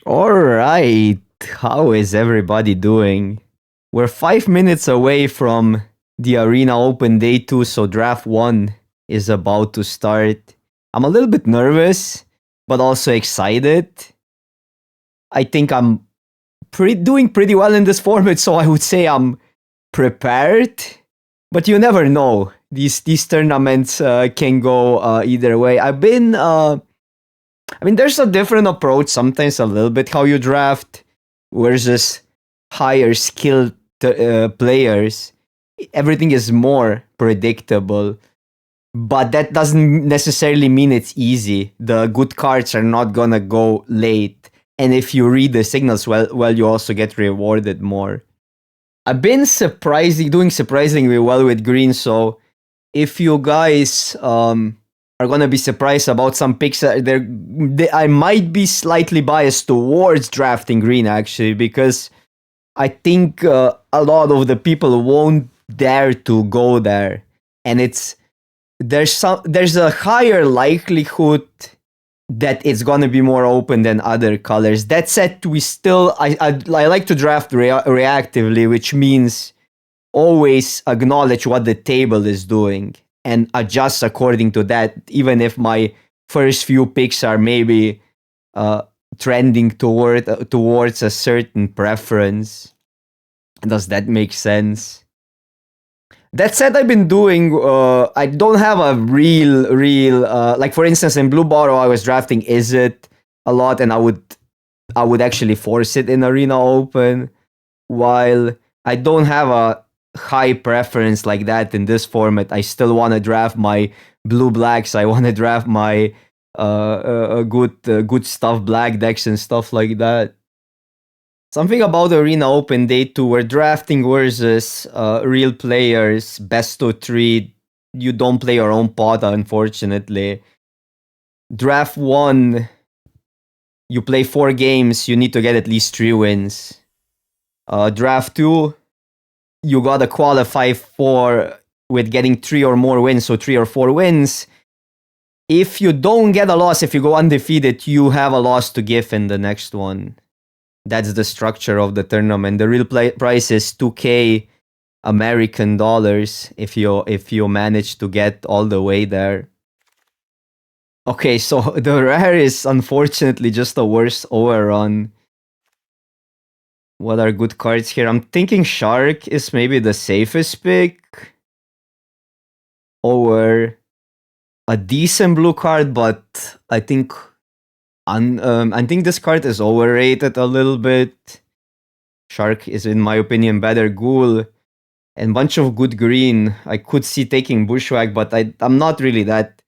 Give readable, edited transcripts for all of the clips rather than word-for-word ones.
All right, how is everybody doing? We're 5 minutes away from the Arena Open Day 2, so Draft 1 is about to start. I'm a little bit nervous, but also excited. I think I'm doing pretty well in this format, so I would say I'm prepared. But you never know. These tournaments can go either way. There's a different approach sometimes, a little bit how you draft versus higher skilled players. Everything is more predictable, but that doesn't necessarily mean it's easy. The good cards are not gonna go late, and if you read the signals well, you also get rewarded more. I've been doing surprisingly well with green, so if you guys are gonna be surprised about some picks. I might be slightly biased towards drafting green actually, because I think a lot of the people won't dare to go there, and there's a higher likelihood that it's gonna be more open than other colors. That said, I like to draft reactively, which means always acknowledge what the table is doing and adjust according to that, even if my first few picks are maybe trending towards a certain preference. Does that make sense? That said, I've been doing. I don't have a real. Like for instance, in Blue Bottle, I was drafting Is It a lot, and I would actually force it in Arena Open. While I don't have a high preference like that in this format, I still want to draft my blue blacks. I want to draft my good stuff black decks and stuff like that. Something about Arena Open Day 2, we're drafting versus real players, best of 3. You don't play your own pot, unfortunately. Draft 1, you play 4 games, you need to get at least 3 wins. Draft 2, you gotta qualify for with getting 3 or more wins, so 3 or 4 wins. If you don't get a loss, if you go undefeated, you have a loss to give in the next one. That's the structure of the tournament. The real price is 2K American dollars if you manage to get all the way there. Okay, so the rare is unfortunately just a worse overrun. What are good cards here? I'm thinking Shark is maybe the safest pick over a decent blue card, but I think this card is overrated a little bit. Shark is, in my opinion, better Ghoul. And bunch of good green. I could see taking Bushwhack, but I'm not really that.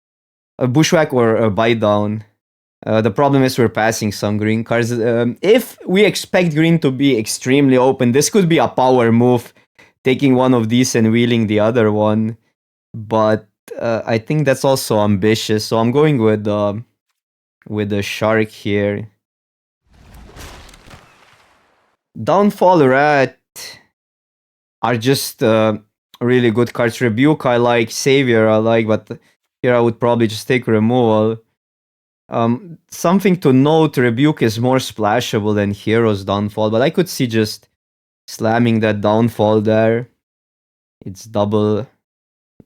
A Bushwhack or a Bite Down. The problem is we're passing some green cards. If we expect green to be extremely open, this could be a power move, taking one of these and wheeling the other one. But I think that's also ambitious, so I'm going with the Shark here. Downfall Rat are just really good cards. Rebuke I like, Savior I like, but here I would probably just take removal. Something to note, Rebuke is more splashable than Hero's Downfall, but I could see just slamming that Downfall there. It's double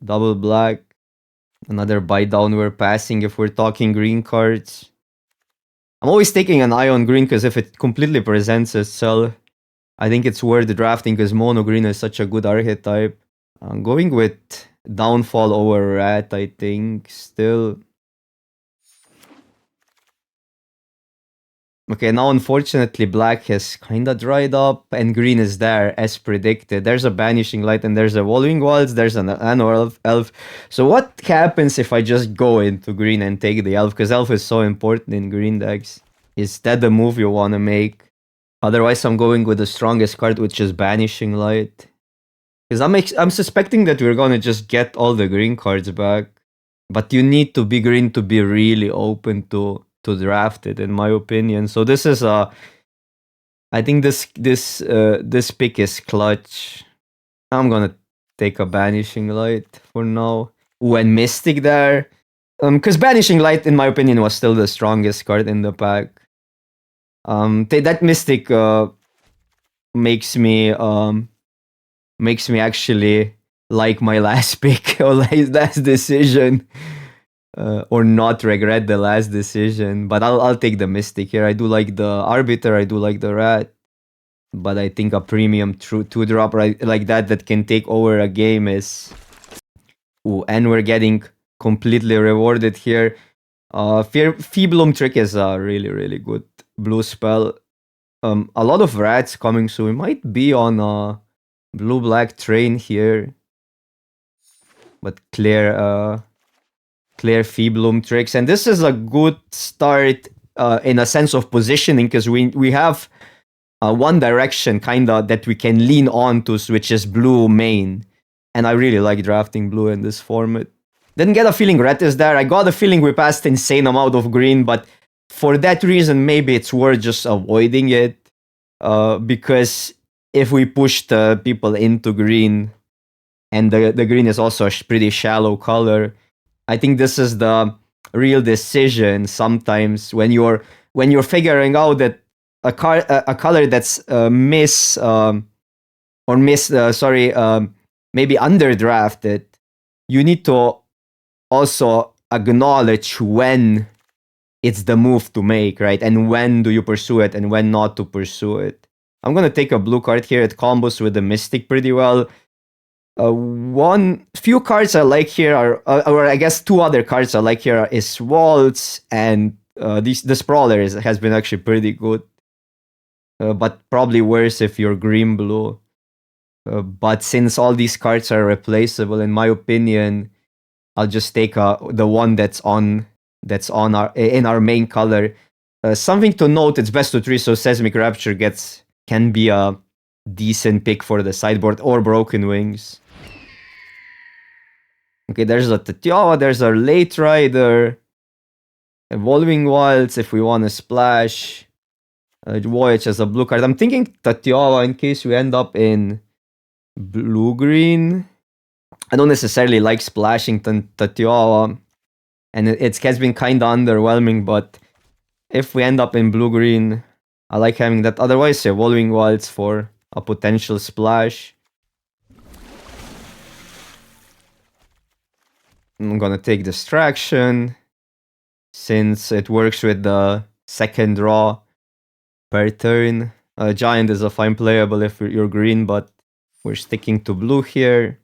black. Another Bite Down we're passing if we're talking green cards. I'm always taking an eye on green because if it completely presents itself, I think it's worth drafting because mono green is such a good archetype. I'm going with Downfall over Rat, I think, still. Okay, now unfortunately black has kinda dried up and green is there as predicted. There's a Banishing Light and there's a Wallowing Wilds, there's an elf. So what happens if I just go into green and take the elf? Because elf is so important in green decks. Is that the move you want to make? Otherwise I'm going with the strongest card, which is Banishing Light. Because I'm suspecting that we're gonna just get all the green cards back. But you need to be green to be really open to draft it, in my opinion. So this is I think this pick is clutch. I'm gonna take a Banishing Light for now. When Mystic there, because Banishing Light, in my opinion, was still the strongest card in the pack. That Mystic makes me actually like my last pick or last decision, or not regret the last decision. But I'll take the Mystic here. I do like the Arbiter. I do like the Rat. But I think a premium two drop right like that can take over a game is. Ooh, and we're getting completely rewarded here. Feeblum Trick is a really good blue spell. A lot of rats coming, so we might be on a blue-black train here. But clear Feeblum tricks, and this is a good start in a sense of positioning because we have one direction kinda that we can lean on to, which is blue main, and I really like drafting blue in this format. Didn't get a feeling red is there. I got a feeling we passed insane amount of green, but for that reason, maybe it's worth just avoiding it. Because if we push the people into green, and the green is also a pretty shallow color, I think this is the real decision sometimes when you're figuring out that a color that's maybe underdrafted, you need to also acknowledge when it's the move to make, right? And when do you pursue it and when not to pursue it. I'm gonna take a blue card here. It combos with the Mystic pretty well. One few cards I like here are, or I guess two other cards I like here is Waltz and the Sprawler has been actually pretty good, but probably worse if you're green blue. But since all these cards are replaceable, in my opinion, I'll just take the one that's on our in our main color. Something to note: it's best to three, so Seismic Rapture can be a decent pick for the sideboard, or Broken Wings. Okay, there's a Tatiawa, there's our Late Rider, Evolving Wilds if we want to splash. Voyage as a blue card. I'm thinking Tatiawa in case we end up in blue-green. I don't necessarily like splashing Tatiawa, and it has been kind of underwhelming, but if we end up in blue-green, I like having that. Otherwise, Evolving Wilds for a potential splash. I'm gonna take Distraction, since it works with the second draw per turn. Giant is a fine playable if you're green, but we're sticking to blue here.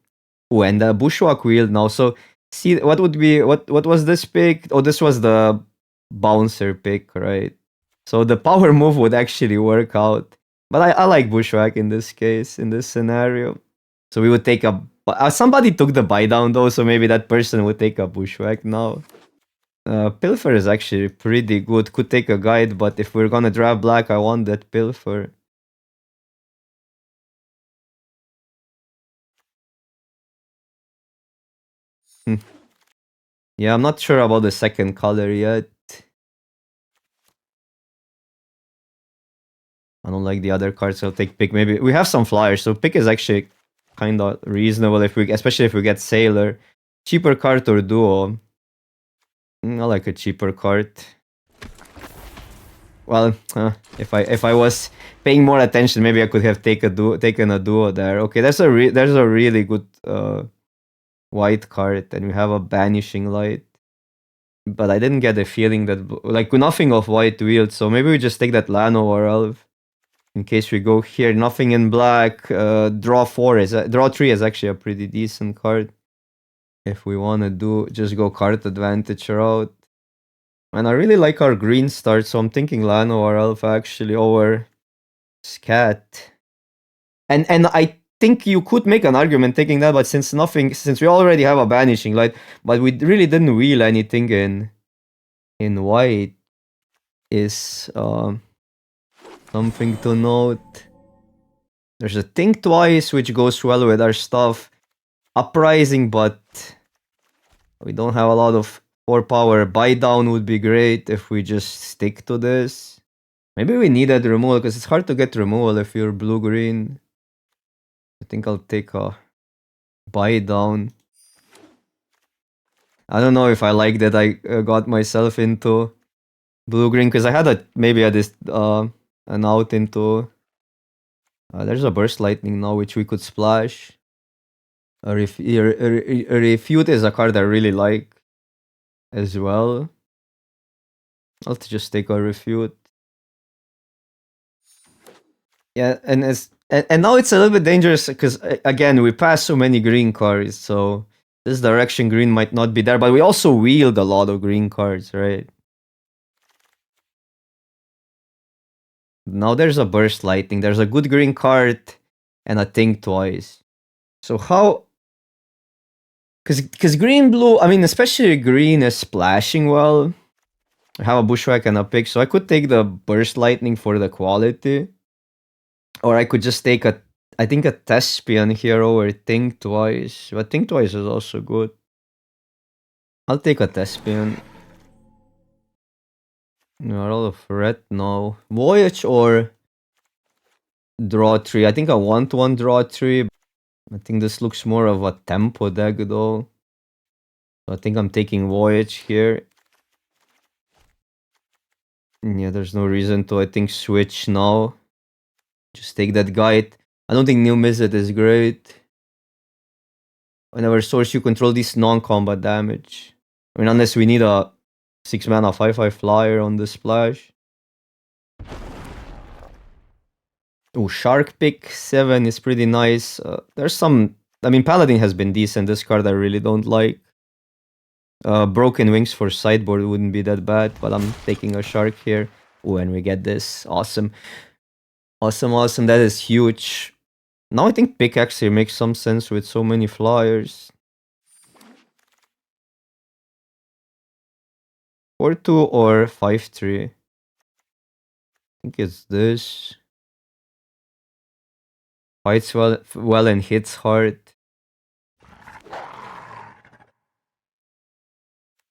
Oh, and the Bushwhack Wheel now. So see, what was this pick? Oh, this was the bouncer pick, right? So the power move would actually work out. But I like Bushwhack in this case, in this scenario. So we would take a... somebody took the buy down though, so maybe that person would take a Bushwhack now. Pilfer is actually pretty good. Could take a guide, but if we're gonna draft black, I want that Pilfer. Yeah, I'm not sure about the second color yet. I don't like the other cards, so I'll take pick. Maybe we have some flyers, so pick is actually kind of reasonable especially if we get Sailor. Cheaper card or duo. I like a cheaper card. Well, if I was paying more attention, maybe I could have taken a duo there. Okay, there's a really good white card, and we have a Banishing Light. But I didn't get the feeling that like nothing of white wheeled, so maybe we just take that Lano or Elf. In case we go here, nothing in black. Draw 3 is actually a pretty decent card. If we want to just go card advantage route. And I really like our green start, so I'm thinking Lano or Alpha actually over Scat. And I think you could make an argument taking that, but since we already have a Banishing Light, but we really didn't wheel anything in white, is something to note. There's a Think Twice, which goes well with our stuff. Uprising, but we don't have a lot of 4 power. Buy down would be great if we just stick to this. Maybe we needed removal, because it's hard to get removal if you're blue-green. I think I'll take a buy down. I don't know if I like that I got myself into. blue green because I had a maybe a this an out into. There's a burst lightning now which we could splash. A refute is a card I really like as well. I'll just take a refute. Yeah, and now it's a little bit dangerous because again we pass so many green cards, so this direction green might not be there, but we also wield a lot of green cards, right? Now there's a burst lightning. There's a good green card and a think twice. So how? Because green blue, I mean especially green is splashing well. I have a bushwhack and a pick, so I could take the burst lightning for the quality. Or I could just take I think a Thespian here over Think Twice. But Think Twice is also good. I'll take a Thespian. No, a lot of red now. Voyage or draw 3. I think I want one draw 3. I think this looks more of a tempo deck though. So I think I'm taking Voyage here. Yeah, there's no reason to, I think, switch now. Just take that guide. I don't think New Mizzet is great. Whenever source you control this non-combat damage. I mean, unless we need a 6 mana 5/5 flyer on the splash. Oh, Shark Pick 7 is pretty nice. There's some. I mean, Paladin has been decent. This card I really don't like. Broken Wings for sideboard wouldn't be that bad, but I'm taking a Shark here. Oh, and we get this. Awesome. Awesome, awesome. That is huge. Now I think Pickaxe here makes some sense with so many flyers. 4/2 or 5/3. I think it's this. Fights well and hits hard.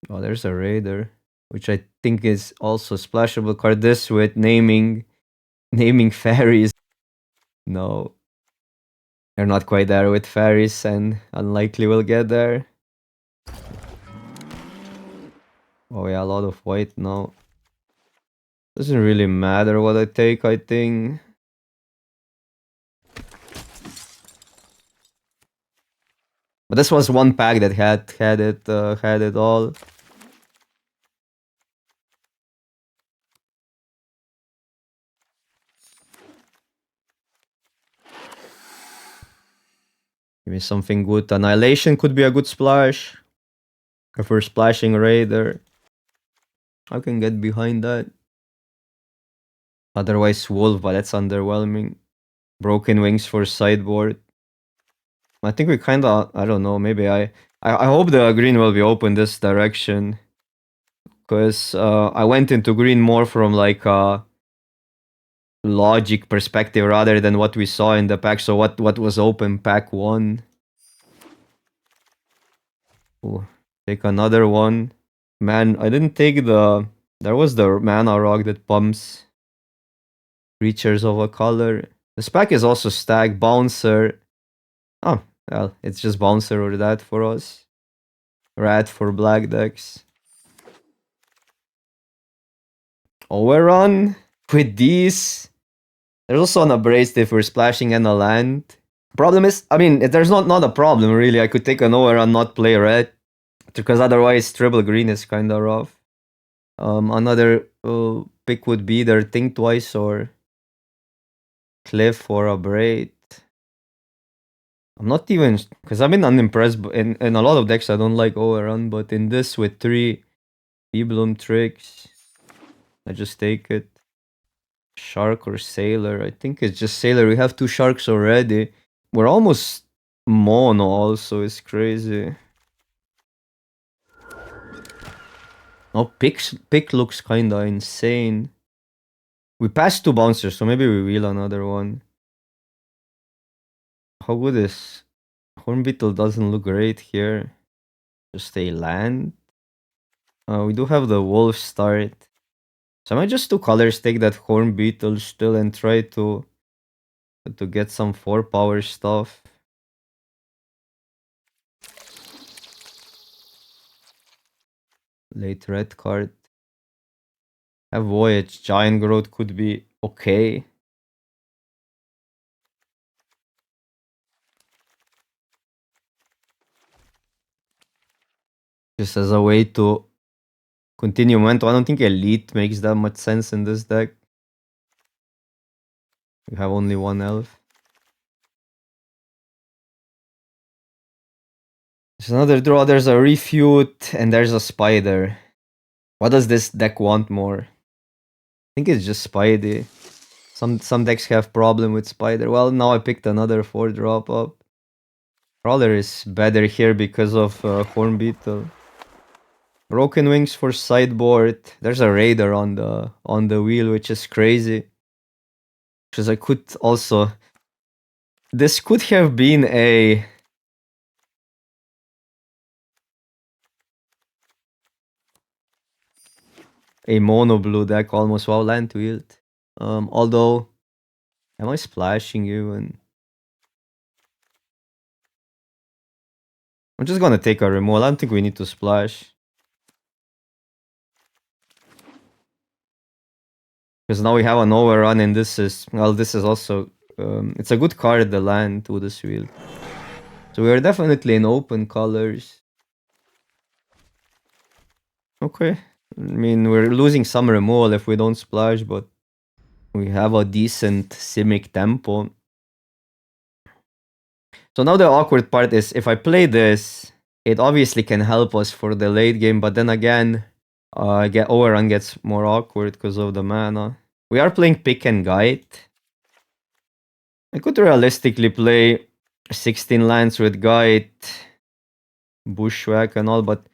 Oh, there's a Raider, which I think is also splashable card. This with naming fairies. No, they're not quite there with fairies, and unlikely we'll get there. Oh yeah, a lot of white now. Doesn't really matter what I take, I think. But this was one pack that had it all. Give me something good. Annihilation could be a good splash. If we're splashing Raider, I can get behind that. Otherwise, Wolf, but that's underwhelming. Broken Wings for sideboard. I think we kind of, I don't know, maybe I hope the green will be open this direction. Because I went into green more from like a logic perspective rather than what we saw in the pack. So what was open pack 1? Ooh, take another one. Man, I didn't take the... There was the mana rock that pumps creatures of a color. This pack is also stack bouncer. Oh, well, it's just bouncer or that for us. Rat for black decks. Overrun with these. There's also an abrasive for splashing and a land. Problem is, I mean, there's not a problem really. I could take an overrun, not play red, because otherwise triple green is kind of rough. Another pick would be either Think Twice or Cliff or a Braid. I'm not even, because I've been unimpressed in a lot of decks. I don't like overrun, but in this with 3 Bloom tricks, I just take it. Shark or Sailor? I think it's just Sailor. We have 2 sharks already. We're almost mono also, it's crazy. Oh, pick looks kinda insane. We passed 2 bouncers, so maybe we wheel another one. How good is... Hornbeetle doesn't look great here. Just a land. We do have the wolf start. So I might just 2 colors, take that Hornbeetle still and try to get some 4 power stuff. Late red card. Have Voyage. Giant Growth could be okay. Just as a way to continue momentum. I don't think Elite makes that much sense in this deck. We have only one elf. There's another draw, there's a Refute, and there's a Spider. What does this deck want more? I think it's just Spidey. Some decks have problem with Spider. Well, now I picked another 4-drop up. Crawler is better here because of Horn Beetle. Broken Wings for sideboard. There's a Raider on the wheel, which is crazy. Because I could also... This could have been a mono blue deck almost. Wow, land wield. Although, am I splashing you? And I'm just gonna take a removal. I don't think we need to splash. Because now we have an overrun, and this is, well, this is also, it's a good card, the land to this wheel. So we are definitely in open colors. Okay. I mean, we're losing some removal if we don't splash, but we have a decent Simic tempo. So now the awkward part is, if I play this, it obviously can help us for the late game, but then again, overrun gets more awkward because of the mana. We are playing Pick and Guide. I could realistically play 16 lands with Guide, Bushwhack and all, but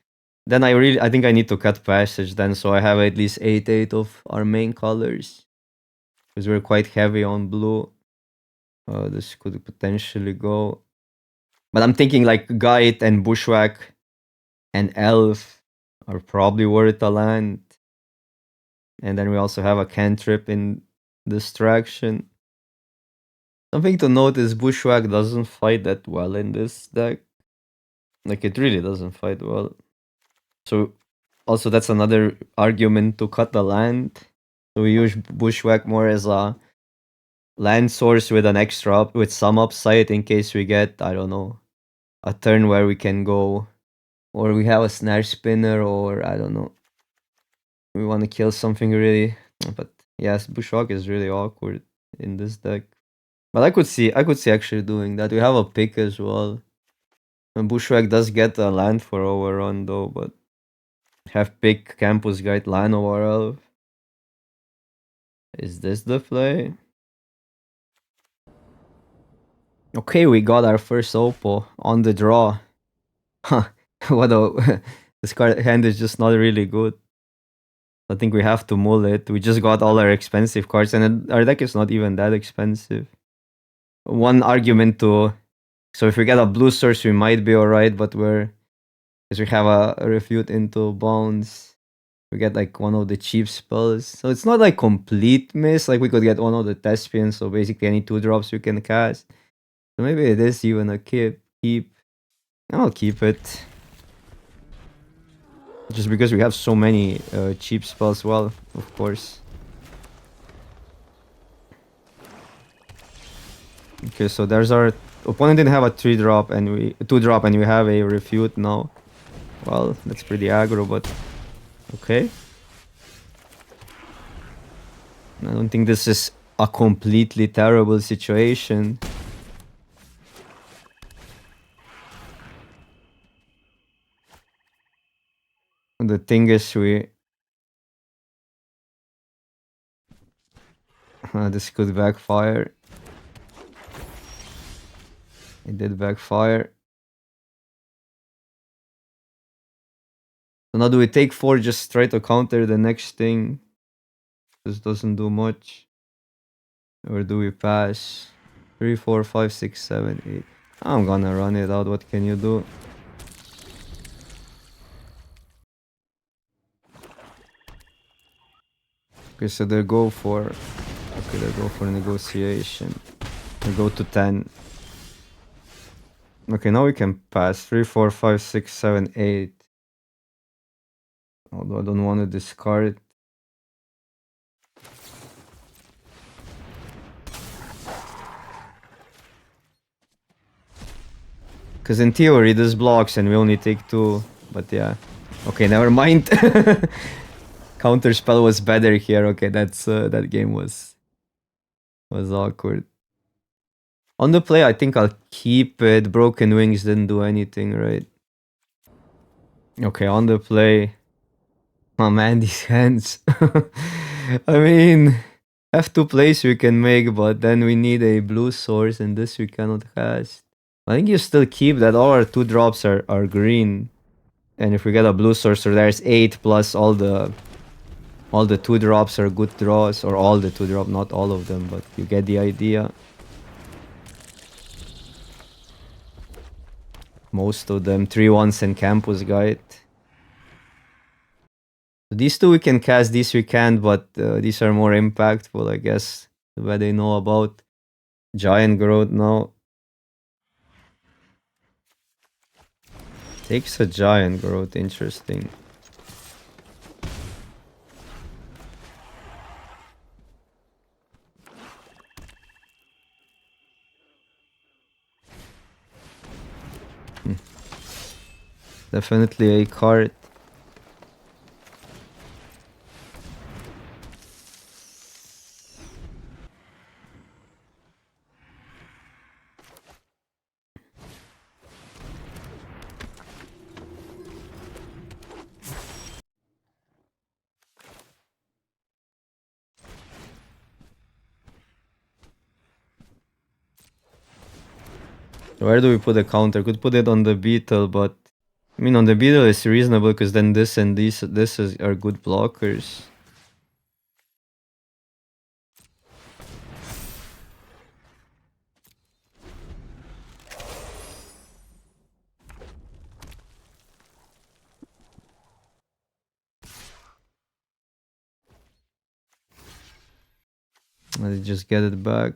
then I think I need to cut Passage then, so I have at least 8 of our main colors. Because we're quite heavy on blue. This could potentially go. But I'm thinking like Guide and Bushwhack and Elf are probably worth a land. And then we also have a cantrip in Distraction. Something to note is Bushwhack doesn't fight that well in this deck. Like, it really doesn't fight well. So, also that's another argument to cut the land. So we use Bushwhack more as a land source with an extra with some upside in case we get, I don't know, a turn where we can go, or we have a Snare Spinner, or I don't know, we want to kill something really. But yes, Bushwhack is really awkward in this deck. But I could see actually doing that. We have a pick as well. And Bushwhack does get a land for overrun though, but have pick, Campus Guide, land over elf. Is this the play? Okay, we got our first Oppo on the draw. Huh, what a... This card hand is just not really good. I think we have to mull it. We just got all our expensive cards, and our deck is not even that expensive. One argument to... So if we get a blue source, we might be alright, but because we have a refute into bounds, we get like one of the cheap spells. So it's not like complete miss, like we could get one of the Thespians, so basically any 2-drops we can cast. So maybe it is even a keep. I'll keep it. Just because we have so many cheap spells, well, of course. Okay, so there's our opponent didn't have a 2-drop and we have a refute now. Well, that's pretty aggro, but okay. I don't think this is a completely terrible situation. The thing is, this could backfire. It did backfire. So now do we take 4, just try to counter the next thing? This doesn't do much. Or do we pass? 3, 4, 5, 6, 7, 8. I'm gonna run it out. What can you do? Okay, so they go for... Okay, they go for negotiation. They go to 10. Okay, now we can pass. 3, 4, 5, 6, 7, 8. Although I don't want to discard. Because in theory, this blocks and we only take 2. But yeah. Okay, never mind. Counter spell was better here. Okay, that game was awkward. On the play, I think I'll keep it. Broken Wings didn't do anything, right? Okay, on the play. Oh man, these hands. I mean, F2 plays we can make, but then we need a blue source, and this we cannot cast. I think you still keep that. All our 2 drops are green. And if we get a blue source, so there's 8 plus all the 2 drops are good draws, or all the 2 drop, not all of them, but you get the idea. Most of them 3-1s in Campus Guide. These 2 we can cast, these we can't, but these are more impactful, I guess. The way they know about Giant Growth now. Takes a Giant Growth, interesting. Definitely a card. Where do we put a counter? Could put it on the Beetle, but I mean on the Beetle is reasonable because then this and this are good blockers. Let's just get it back.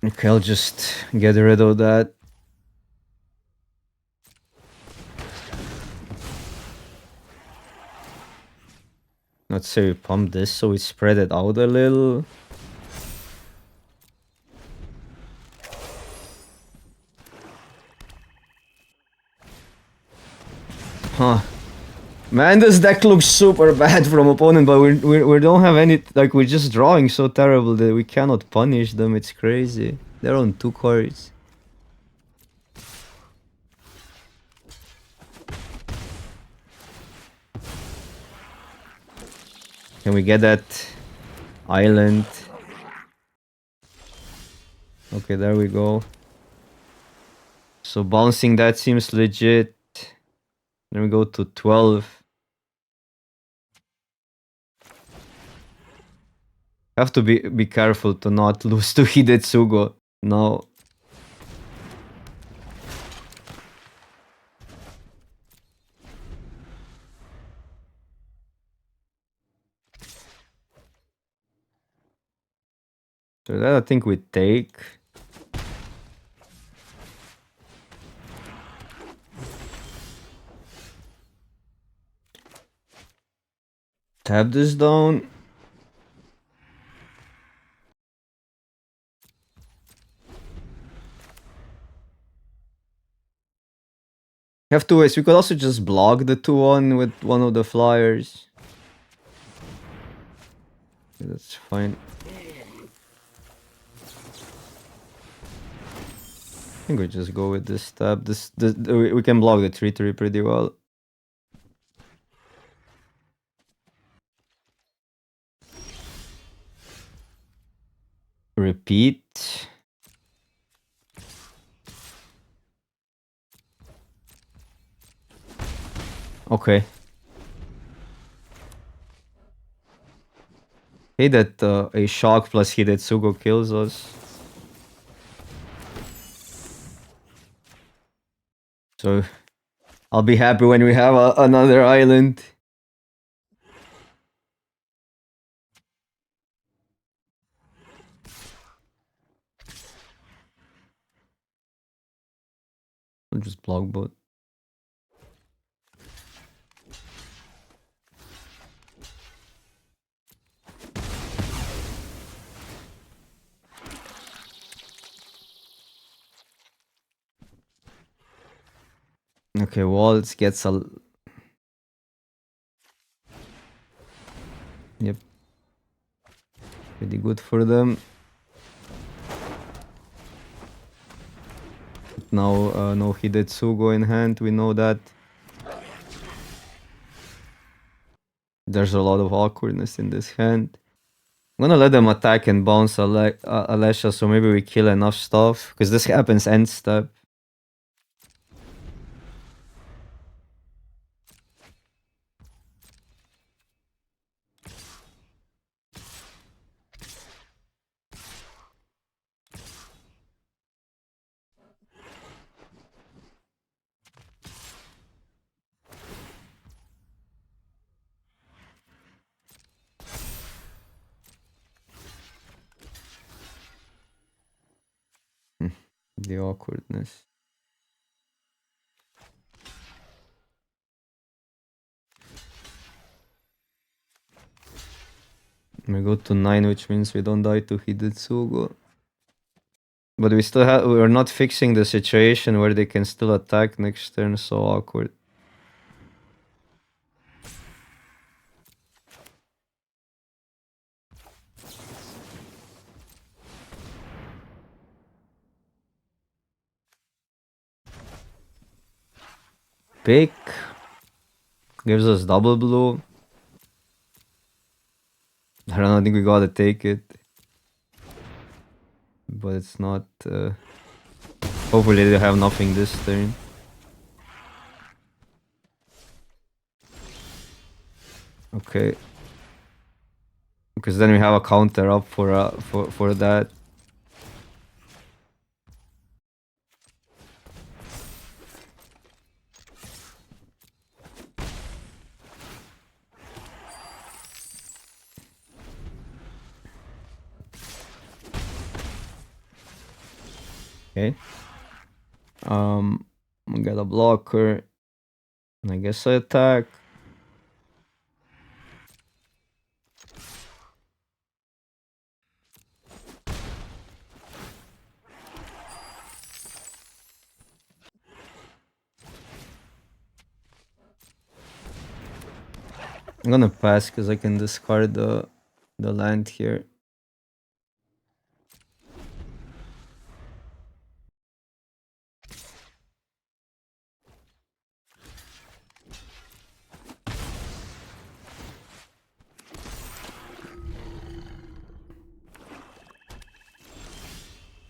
Okay, I'll just get rid of that. Let's say we pump this so we spread it out a little. Huh. Man, this deck looks super bad from opponent, but we don't have any, like, we're just drawing so terrible that we cannot punish them. It's crazy. They're on 2 cards. Can we get that island? Okay, there we go. So bouncing that seems legit. Then we go to 12. Have to be careful to not lose to Hidetsugo. No. So that I think we take. Tap this down. Have 2 ways. We could also just block the 2-1 with one of the flyers. That's fine. I think we just go with this tab. We can block the 3-3 pretty well. Repeat. Okay. Hey, that a shock plus Hidetsugo kills us. So I'll be happy when we have another island. just block bot. Okay, Waltz gets a... Yep. Pretty good for them. Now, no Hidetsugo in hand, we know that. There's a lot of awkwardness in this hand. I'm gonna let them attack and bounce Alesha, so maybe we kill enough stuff. Because this happens end step. The awkwardness. We go to 9, which means we don't die to Hidetsugo. But we're not fixing the situation where they can still attack next turn, so awkward. Pick. Gives us double blue. I don't think we gotta take it. But it's not... Hopefully they have nothing this turn. Okay. Because then we have a counter up for that. Okay. We got a blocker. And I guess I attack. I'm gonna pass because I can discard the land here.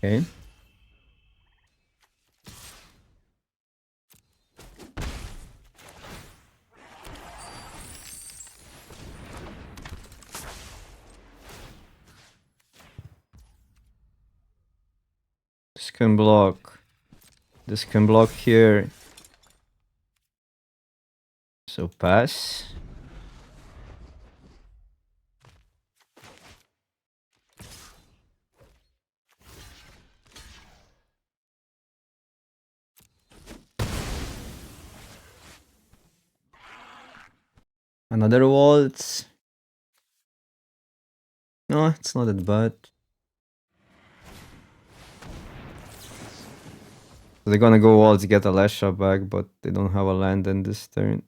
Okay. This can block. This can block here. So pass. Another waltz. No, it's not that bad. They're gonna go waltz, get a Lesha back, but they don't have a land in this turn.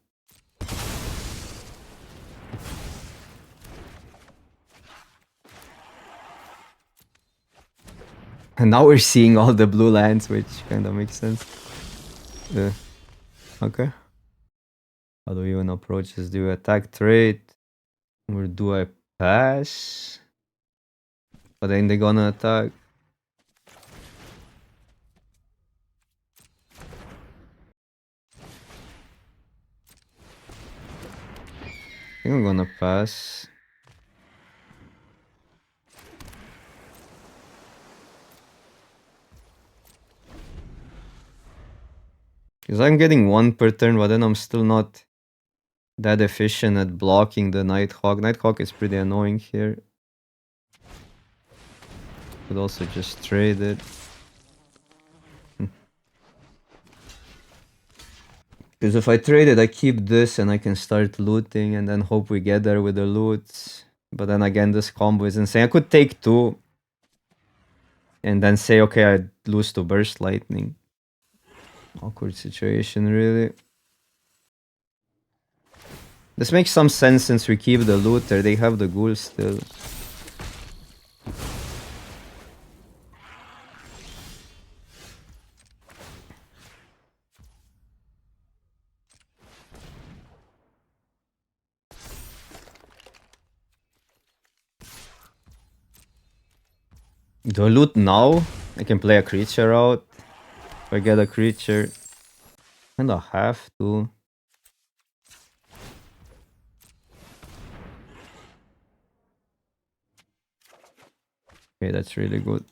And now we're seeing all the blue lands, which kind of makes sense. Yeah. Okay. How do we even approach this? Do you attack trade? Or do I pass? But then they're gonna attack. I think I'm gonna pass. Because I'm getting 1 per turn, but then I'm still not that efficient at blocking the Nighthawk. Nighthawk is pretty annoying here. Could also just trade it. Because if I trade it, I keep this and I can start looting and then hope we get there with the loot. But then again, this combo is insane. I could take 2 and then say, okay, I lose to Burst Lightning. Awkward situation, really. This makes some sense since we keep the looter. They have the ghoul still. Do I loot now? I can play a creature out. If I get a creature. Kinda have to. Okay, that's really good.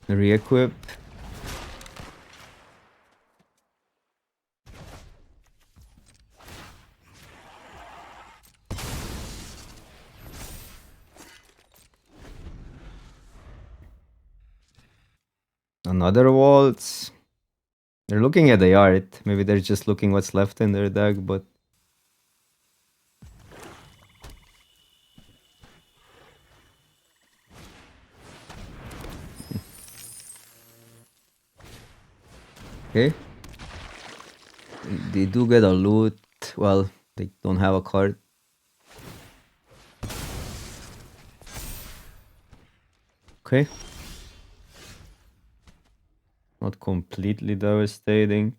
Re-equip. Another waltz. They're looking at the art. Maybe they're just looking what's left in their deck, but... Okay. They do get a loot. Well, they don't have a card. Okay. Not completely devastating.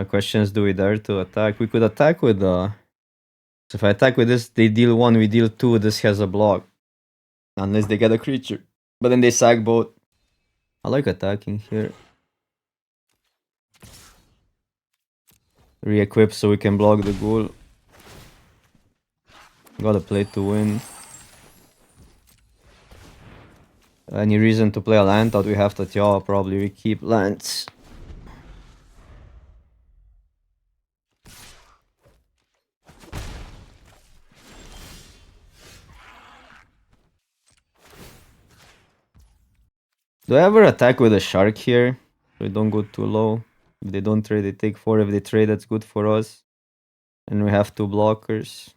Questions, do we dare to attack? We could attack with so if I attack with this, they deal 1, we deal 2, this has a block. Unless they get a creature. But then they sack both. I like attacking here. Re-equip so we can block the ghoul. Gotta play to win. Any reason to play a land that we have to Tjawa? Probably we keep lands. Do I ever attack with a shark here? So we don't go too low. If they don't trade, they take 4. If they trade, that's good for us. And we have 2 blockers.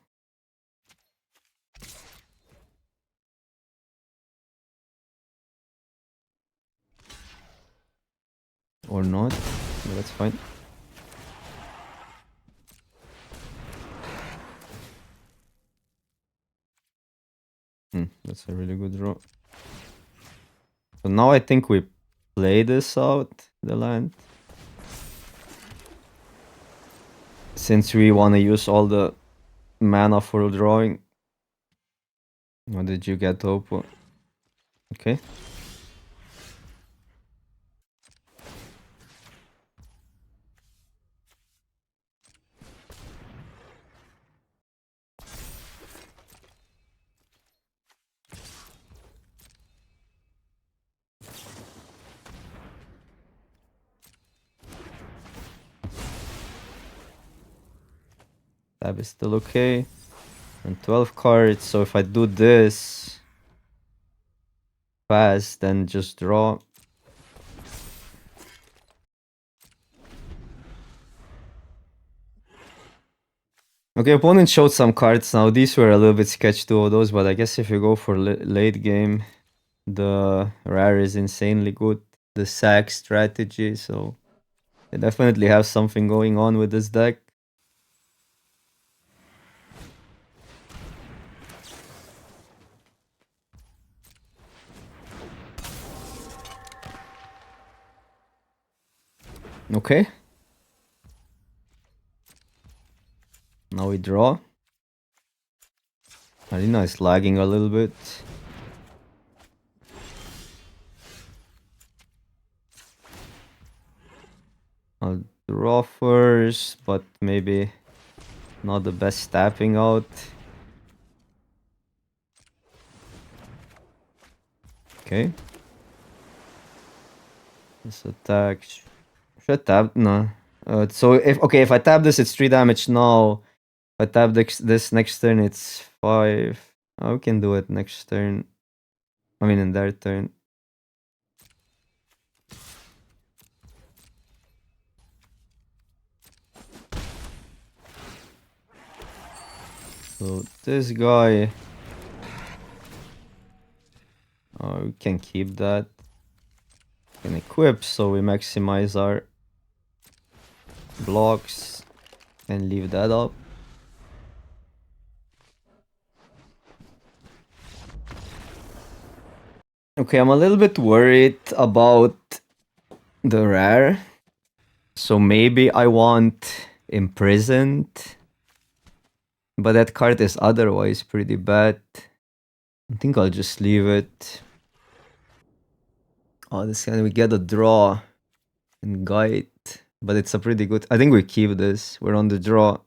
Or not. But that's fine. That's a really good draw. So now I think we play this out, the land. Since we want to use all the mana for drawing. What did you get, Oppo? Okay. Tab is still okay. And 12 cards, so if I do this fast, then just draw. Okay, opponent showed some cards now. These were a little bit sketch, 2 of those, but I guess if you go for late game, the rare is insanely good. The sack strategy, so they definitely have something going on with this deck. Okay. Now we draw. Arena is lagging a little bit. I'll draw first, but maybe not the best tapping out. Okay. This attack. Should I tap? No. So if I tap this, it's 3 damage now. If I tap this next turn, it's 5. Oh, we can do it next turn. I mean, in their turn. So this guy, we can keep that. Can equip, so we maximize our blocks and leave that up. Okay, I'm a little bit worried about the rare. So maybe I want Imprisoned. But that card is otherwise pretty bad. I think I'll just leave it. Oh, this can we get a draw and guide. But it's a pretty good. I think we keep this. We're on the draw.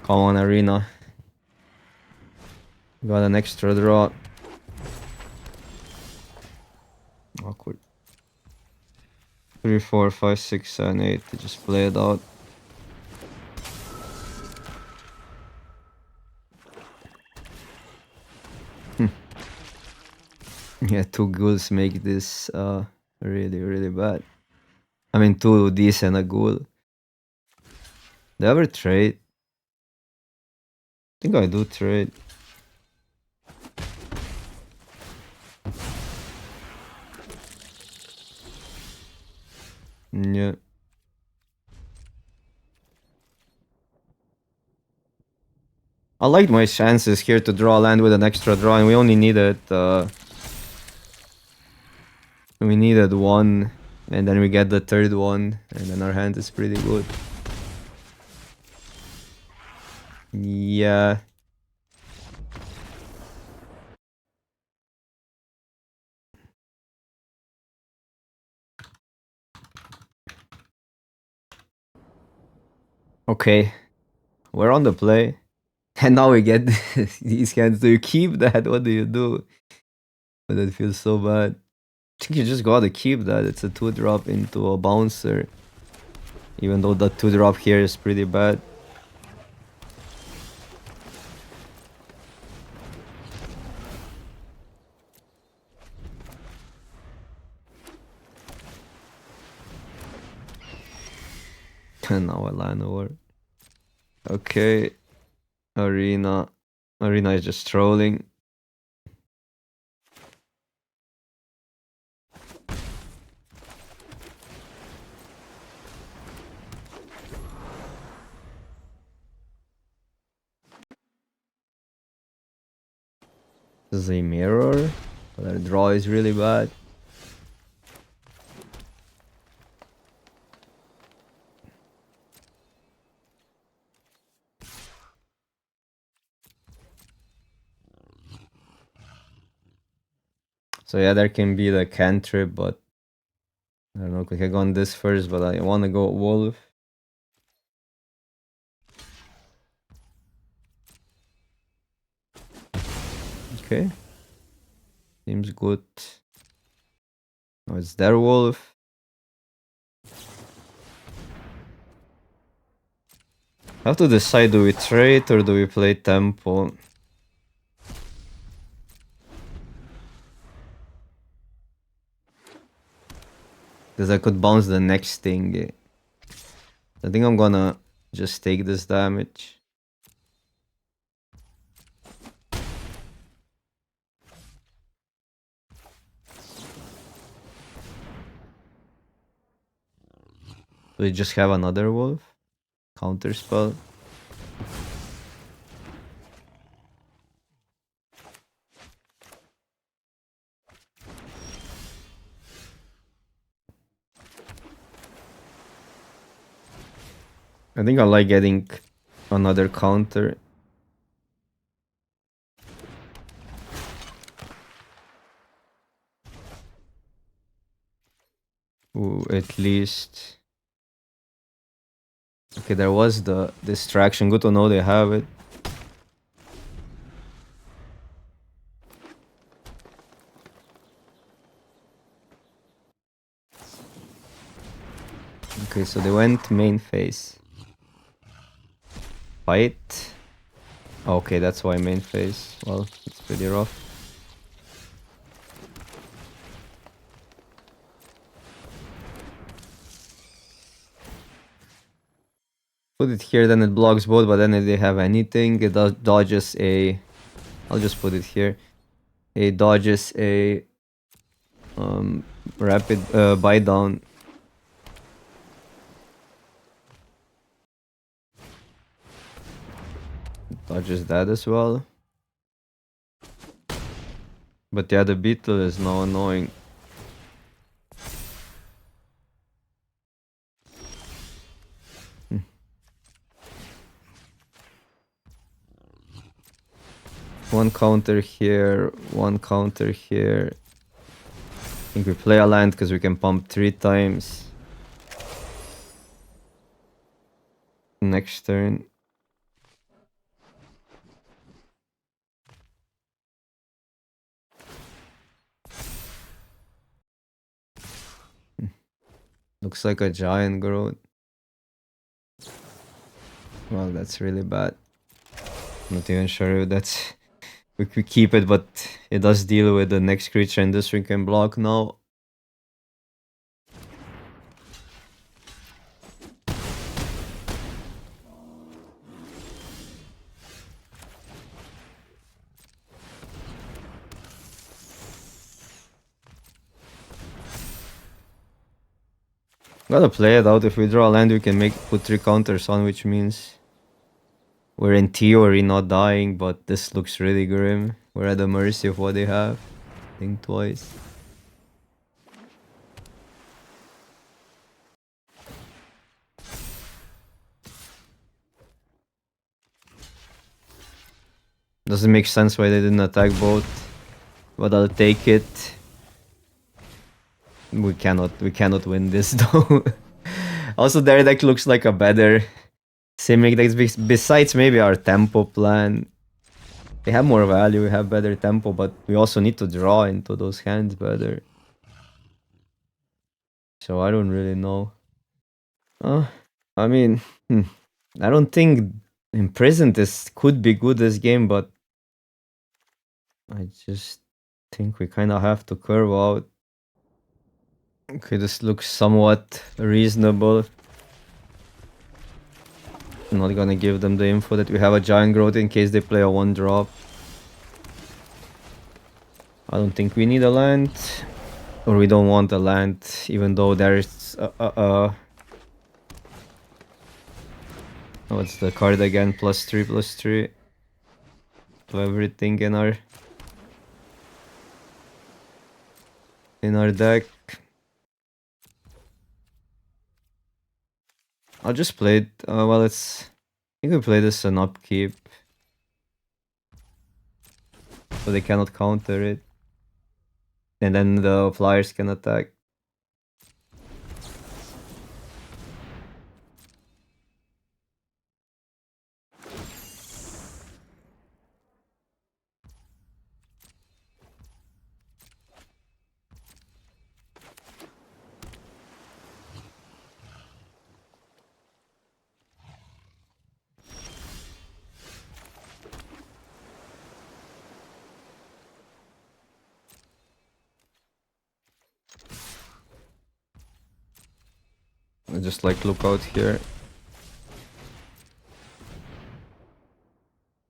Come on, Arena. Got an extra draw. Awkward. 3, 4, 5, 6, 7, 8. Just play it out. Yeah, 2 ghouls make this really, really bad. I mean, 2 decent a ghoul. Do I ever trade? I think I do trade. Yeah. I liked my chances here to draw land with an extra draw, and we only needed we needed 1, and then we get the 3rd one, and then our hand is pretty good. Yeah. Okay. We're on the play. And now we get these hands. Do you keep that? What do you do? But that feels so bad. I think you just gotta keep that. It's a 2-drop into a bouncer. Even though the 2-drop here is pretty bad. And now a land over. Okay. Arena. Arena is just trolling. This is a mirror. Their draw is really bad. So yeah, there can be the cantrip, but I don't know, we can go on this first, but I want to go wolf. Okay. Seems good. Oh, it's their wolf. I have to decide, do we trade or do we play tempo? Because I could bounce the next thing. I think I'm gonna just take this damage. We just have another wolf. Counter spell. I think I like getting another counter. Ooh, at least. Okay, there was the distraction. Good to know they have it. Okay, so they went main phase. Fight. Okay, that's why main phase. Well, it's pretty rough. Put it here, then it blocks both, but then if they have anything, it dodges a... I'll just put it here. It dodges a rapid buy down. Dodges that as well. But yeah, the beetle is now annoying. One counter here, one counter here. I think we play a land because we can pump 3 times. Next turn. Looks like a giant growth. Well, that's really bad. Not even sure if that's... We could keep it, but it does deal with the next creature and this one can block now. Gotta play it out. If we draw a land, we can put 3 counters on, which means we're in theory not dying, but this looks really grim. We're at the mercy of what they have. Think twice. Doesn't make sense why they didn't attack both, but I'll take it. We cannot win this though. Also, their deck looks like a better Simic deck besides maybe our tempo plan. They have more value, we have better tempo, but we also need to draw into those hands better. So I don't really know. I mean, I don't think Imprisoned could be good this game, but I just think we kind of have to curve out. Okay, this looks somewhat reasonable. I'm not gonna give them the info that we have a giant growth in case they play a 1-drop. I don't think we need a land, or we don't want a land, even though there's what's the card again? +3/+3 to everything in our deck. I'll just play it. Well, I think we play this an upkeep, so they cannot counter it, and then the flyers can attack. I just like look out here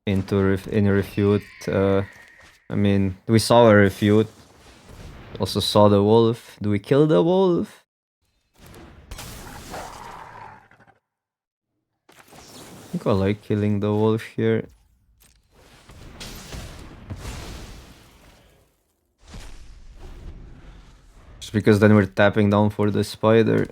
into refute. I mean, we saw a refute. Also saw the wolf. Do we kill the wolf? I think I like killing the wolf here. Just because then we're tapping down for the spider.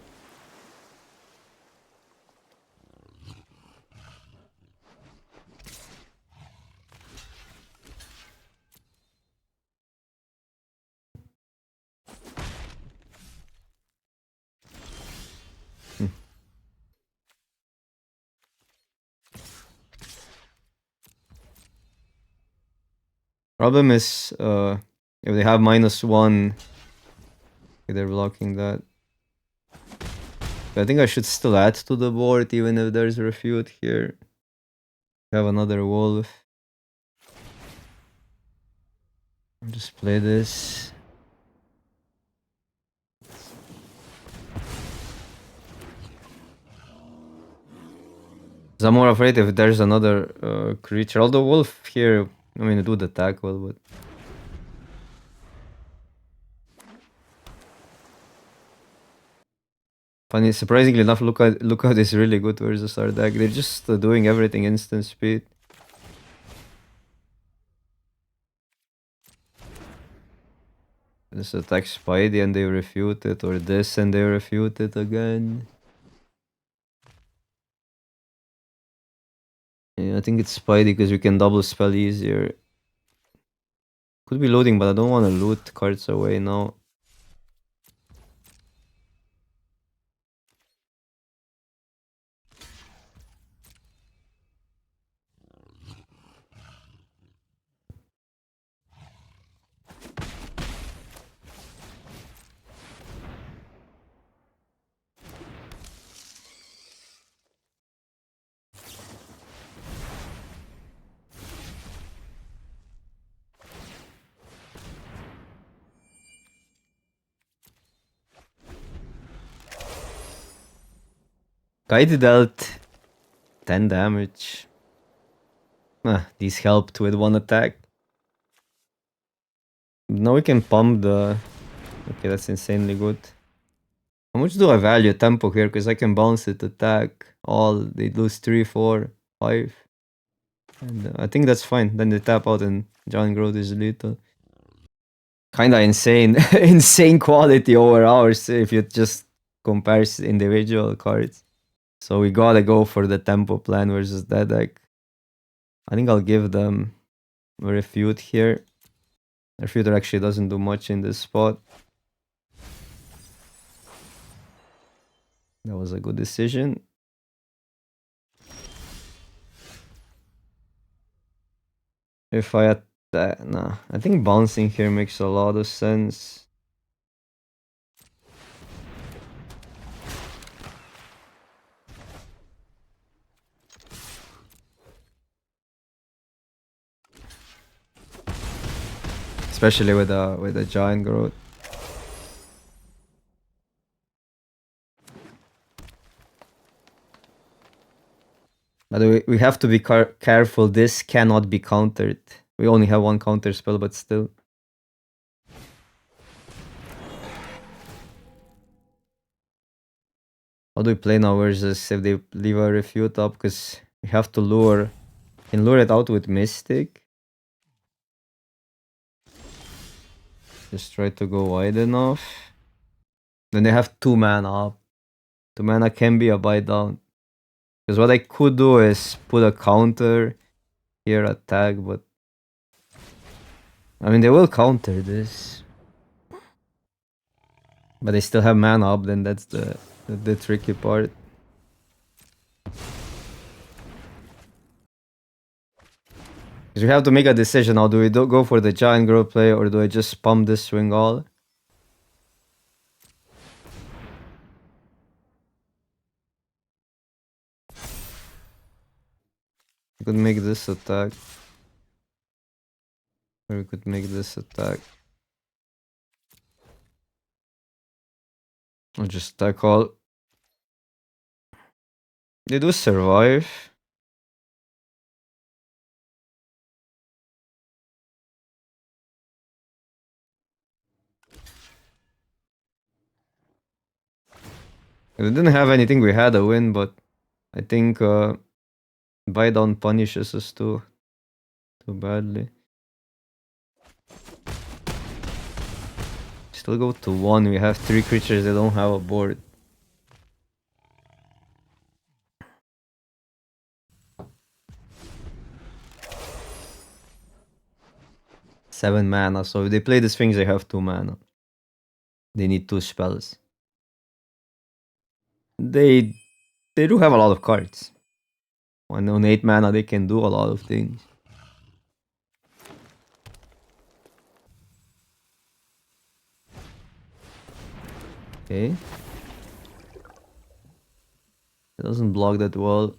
Problem is, if they have -1, they're blocking that. I think I should still add to the board even if there's a refute here. Have another wolf. I'll just play this. I'm more afraid if there's another creature. Although wolf here, I mean, it would attack well, but funny, surprisingly enough, lookout is really good versus our deck. They're just doing everything instant speed. This attack Spidey and they refute it, or this and they refute it again. Yeah, I think it's Spidey because we can double spell easier. Could be loading, but I don't want to loot cards away now. Guide dealt 10 damage. These helped with 1 attack. Now we can pump the... Okay, that's insanely good. How much do I value tempo here? Because I can bounce it, attack, all. They lose 3, 4, 5. And I think that's fine. Then they tap out and Giant Growth is lethal. Kinda insane. Insane quality over ours if you just compare individual cards. So we gotta go for the tempo plan versus that deck. I think I'll give them a refute here. Refuter actually doesn't do much in this spot. That was a good decision. If I attack, nah, I think bouncing here makes a lot of sense. Especially with a Giant Growth. But we have to be careful. This cannot be countered. We only have 1 counter spell, but still. How do we play now versus if they leave a refute up? Because we have to lure. Can lure it out with Mystic. Just try to go wide enough. Then they have 2 mana up. 2 mana can be a buy down. Because what I could do is put a counter here, attack, but I mean they will counter this. But they still have mana up, then that's the tricky part. Because we have to make a decision now. Do we go for the Giant Growth play or do I just pump this swing all? We could make this attack. Or we could make this attack. Or just attack all. They do survive. They didn't have anything, we had a win, but I think buy down punishes us too badly. Still go to 1, we have 3 creatures that don't have a board. Seven mana, so if they play the Sphinx, they have 2 mana. They need 2 spells. They do have a lot of cards. On 8 mana, they can do a lot of things. Okay. It doesn't block that well.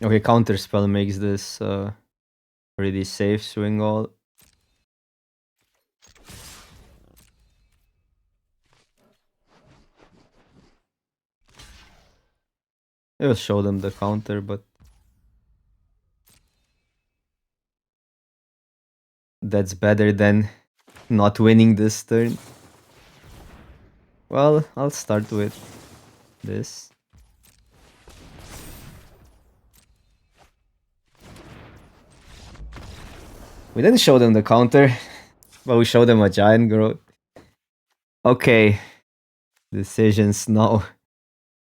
Okay, counterspell makes this pretty safe swing all. It will show them the counter, but that's better than not winning this turn. Well, I'll start with this. We didn't show them the counter, but we showed them a giant growth. Okay. Decisions now.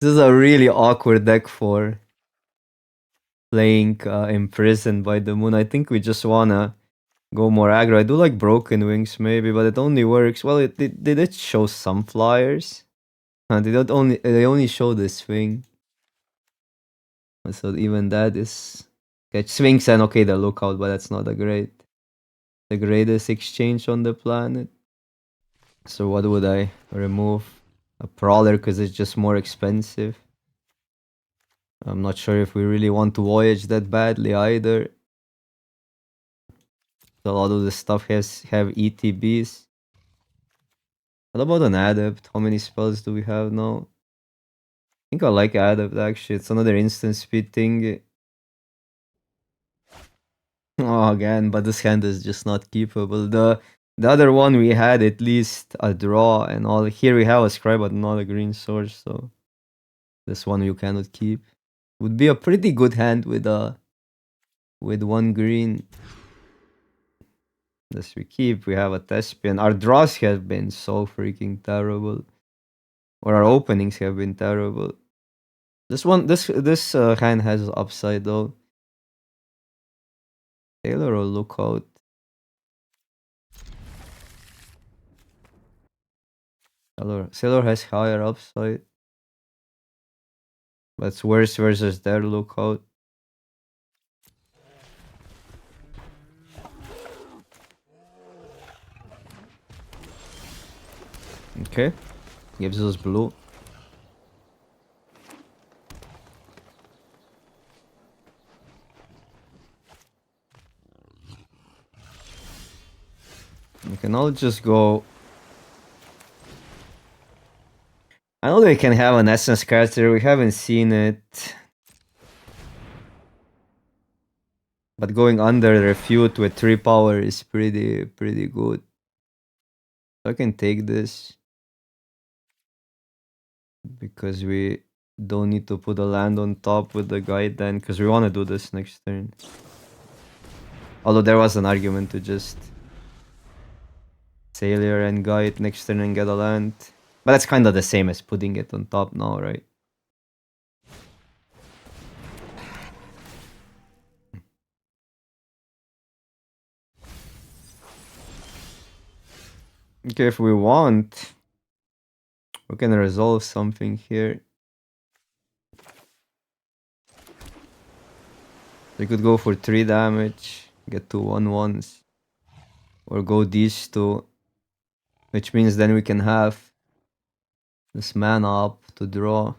This is a really awkward deck for playing Imprisoned by the Moon. I think we just wanna go more aggro. I do like Broken Wings maybe, but it only works. Well, they did show some flyers. They only show the swing. So even that is catch swings and okay the lookout, but that's not the greatest exchange on the planet. So what would I remove? A Prowler because it's just more expensive. I'm not sure if we really want to voyage that badly either. A lot of the stuff have ETBs. What about an Adept? How many spells do we have now? I think I like Adept actually. It's another instant speed thing. Oh, again, but this hand is just not keepable. The other one we had at least a draw and all. Here we have a Scry, but not a green source. So this one you cannot keep. Would be a pretty good hand with one green. This we keep. We have a Thespian. Our draws have been so freaking terrible, or our openings have been terrible. This hand has upside though. Taylor or Lookout. Sailor has higher upside, but it's worse versus their Lookout. Okay, gives us blue. We can all just go. I know they can have an essence character. We haven't seen it. But going under refute with 3 power is pretty good. So I can take this. Because we don't need to put a land on top with the guide then. Because we want to do this next turn. Although there was an argument to just Sailor and guide next turn and get a land. But that's kind of the same as putting it on top now, right? Okay, if we want, we can resolve something here. We could go for 3 damage, get 2 1/1s. Or go these 2. Which means then we can have this mana up to draw.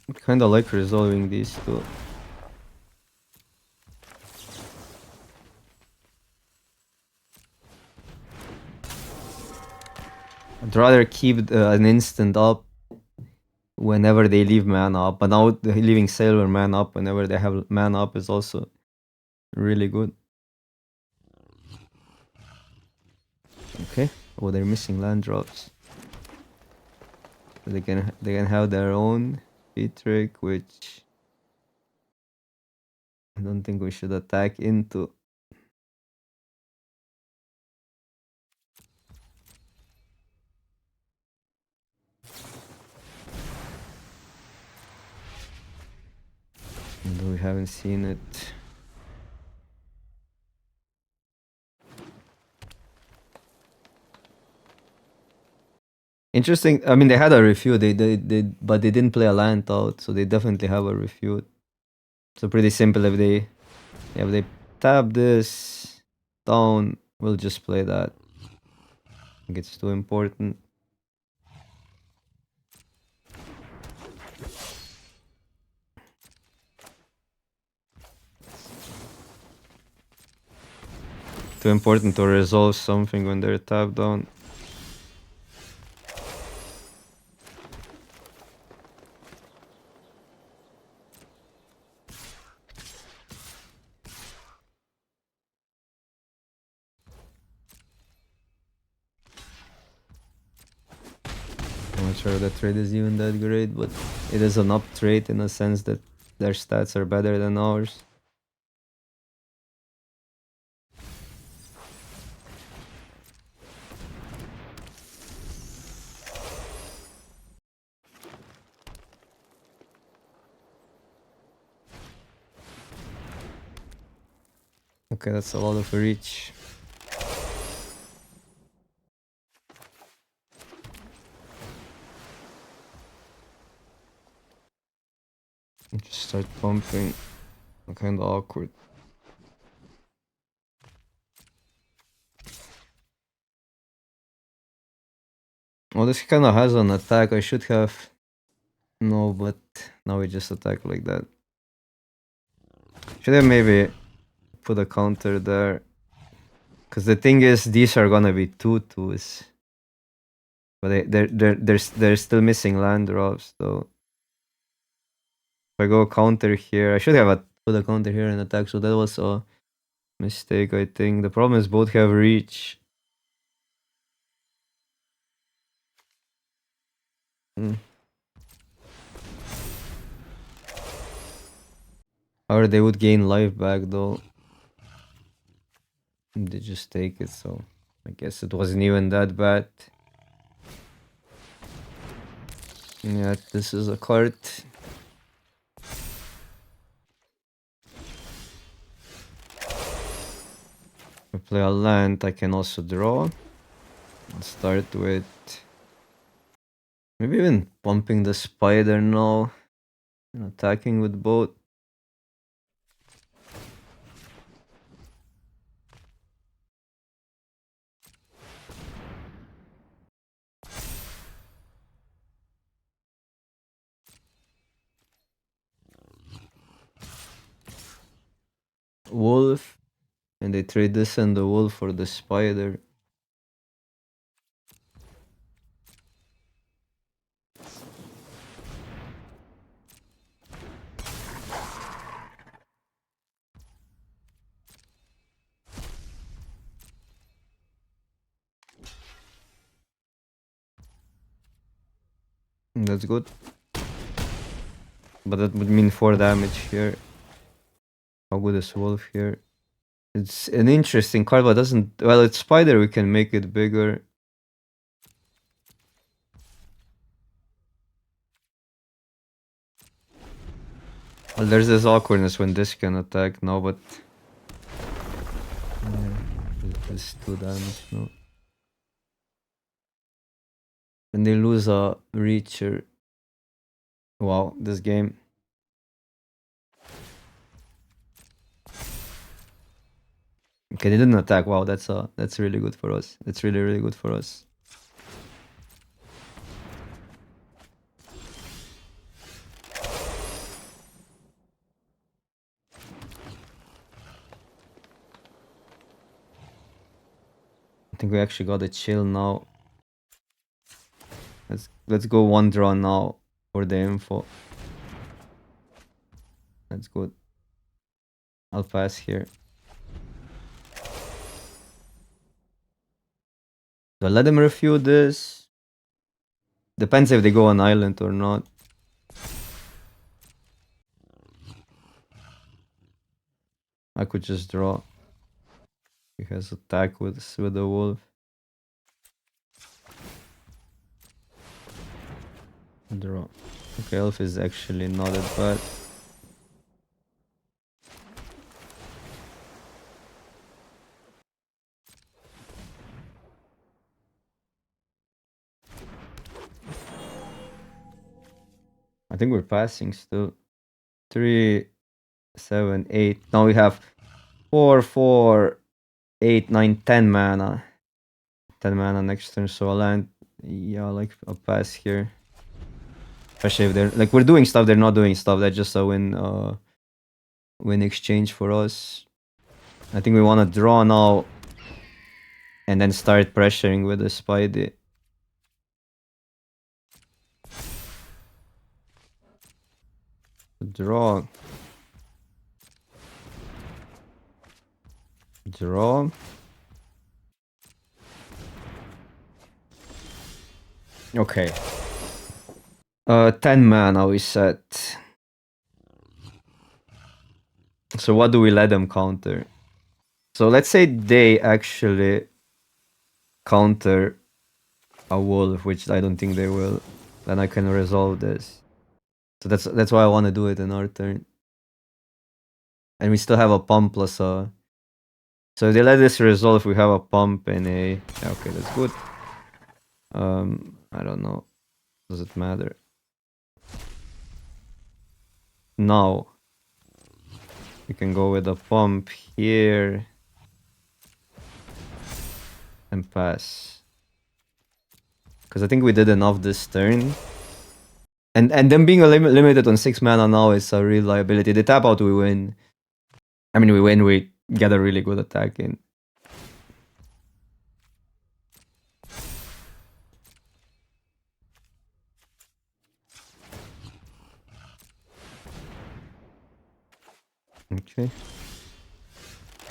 I kinda like resolving these 2. I'd rather keep an instant up whenever they leave mana up. But now leaving Sailor mana up whenever they have mana up is also really good. Okay. Oh, they're missing land drops. They can have their own feat trick, which I don't think we should attack into. Although we haven't seen it. Interesting. I mean, they had a refute. But they didn't play a land out, so they definitely have a refute. So pretty simple. If they tap this down, we'll just play that. I think it's too important. Too important to resolve something when they're tapped down. I'm not sure the trade is even that great, but it is an up trade in a sense that their stats are better than ours. Okay, that's a lot of reach. Just start pumping. Kinda awkward. Oh, this kinda has an attack. I should have. No, but now we just attack like that. Should have maybe put a counter there. Because the thing is, these are gonna be 2/2s. But they're still missing land drops, though. If I go counter here, I should have put a counter here and attack, so that was a mistake, I think. The problem is both have reach. Or they would gain life back, though. They just take it, so I guess it wasn't even that bad. Yeah, this is a card. I play a land, I can also draw. I'll start with maybe even pumping the spider now and attacking with both. Wolf, and they trade this and the wolf for the spider. That's good. But that would mean 4 damage here. How good is wolf here? It's an interesting card, but doesn't... Well, it's spider, we can make it bigger. Well, there's this awkwardness when this can attack now, but... Yeah, it's 2 damage now. When they lose a reacher... Wow, this game. Okay, they didn't attack. Wow, that's really good for us. That's really, really good for us. I think we actually got a chill now. Let's go 1 draw now for the info. That's good. I'll pass here. So let them refute this. Depends if they go on island or not. I could just draw. He has attack with the wolf. Draw. Okay, elf is actually not that bad. I think we're passing still. 3, 7, 8. Now we have 4, 4, 8, 9, 10 mana. 10 mana next turn, so I'll land. Yeah, like a pass here. Especially if they're like we're doing stuff, they're not doing stuff. That's just a win exchange for us. I think we want to draw now and then start pressuring with the Spidey. Draw. Draw. Okay. 10 mana we set. So what do we let them counter? So let's say they actually counter a wolf, which I don't think they will. Then I can resolve this. So that's why I want to do it in our turn. And we still have a pump plus a... So if they let this resolve, we have a pump and a... Yeah, okay, that's good. I don't know. Does it matter? Now, we can go with a pump here and pass. Because I think we did enough this turn. And them being limited on 6 mana now is a real liability. They tap out, we win. I mean, we win, we get a really good attack in. Okay.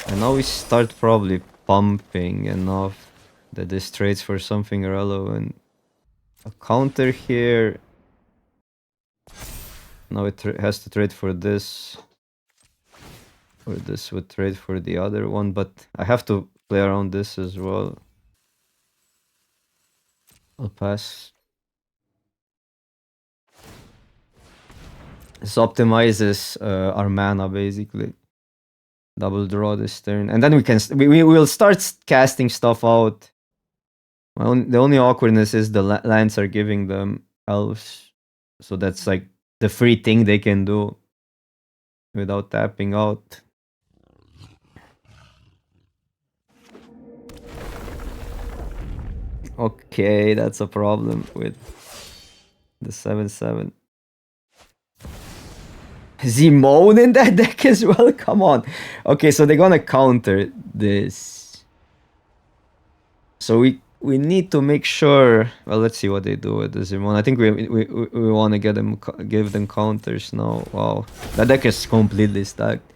And now we start probably pumping enough that this trades for something relevant. A counter here. Now it has to trade for this. Or this would trade for the other one, but I have to play around this as well. I'll pass. This optimizes our mana basically. Double draw this turn, and then we will start casting stuff out. The only awkwardness is the lands are giving them elves, so that's like the free thing they can do without tapping out. Okay, that's a problem with the 7/7. Zimone in that deck as well? Come on. Okay, so they're gonna counter this. So we need to make sure. Well, let's see what they do with the Zimone. I think we want to give them counters now. Wow, that deck is completely stacked.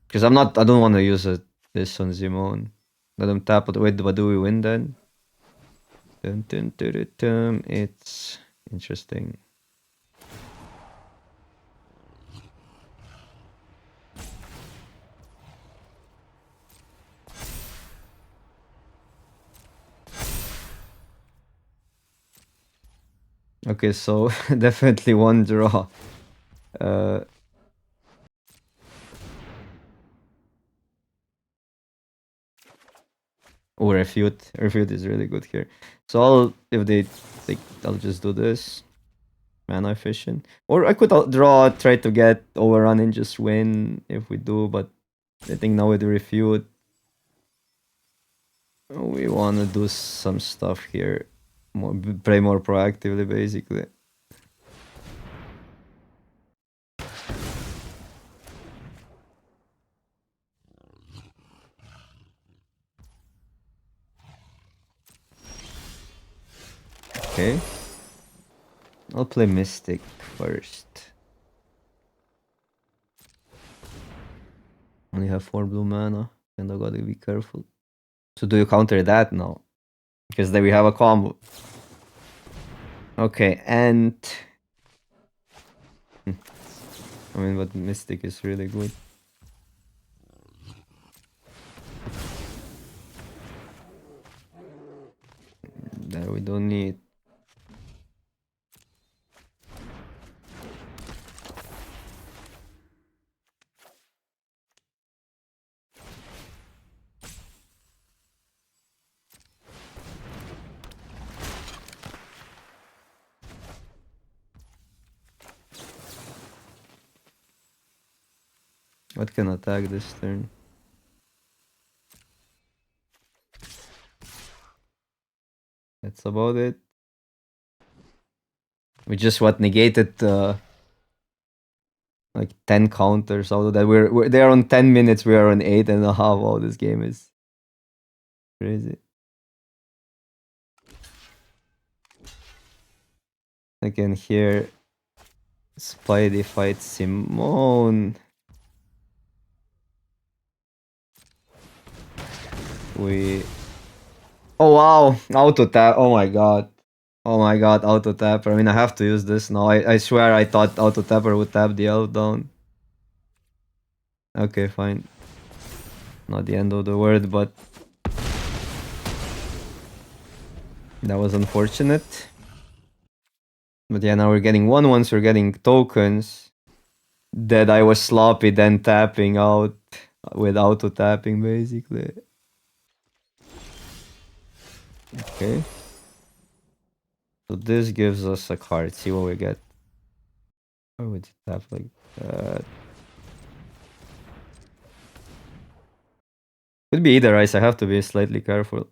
Because I don't want to use this on Zimone. Let them tap it. Wait, but do we win then? Dun, dun, dun, dun, dun. It's interesting. Okay, so definitely one draw. Or refute. Refute is really good here. So I'll just do this. Mana efficient. Or I could draw, try to get overrun and just win if we do, but I think now with the refute, we want to do some stuff here. Play more proactively, basically. Okay. I'll play Mystic first. Only have 4 blue mana, and I gotta be careful. So do you counter that now? Because then we have a combo. Okay, and... I mean, but Mystic is really good. That we don't need. What can attack this turn? That's about it. We just negated like 10 counters out of that. They're on 10 minutes, we are on 8.5. Oh, this game is crazy. Again here, Spidey fights Simone. Oh wow, auto tap. Oh my god. Oh my god, auto tapper. I mean, I have to use this now. I swear I thought auto tapper would tap the elf down. Okay, fine. Not the end of the world, but that was unfortunate. But yeah, now we're getting 1/1s, we're getting tokens. That I was sloppy then tapping out with auto tapping basically. Okay. So this gives us a card. See what we get. Or would you tap like that? Could be either ice. I have to be slightly careful.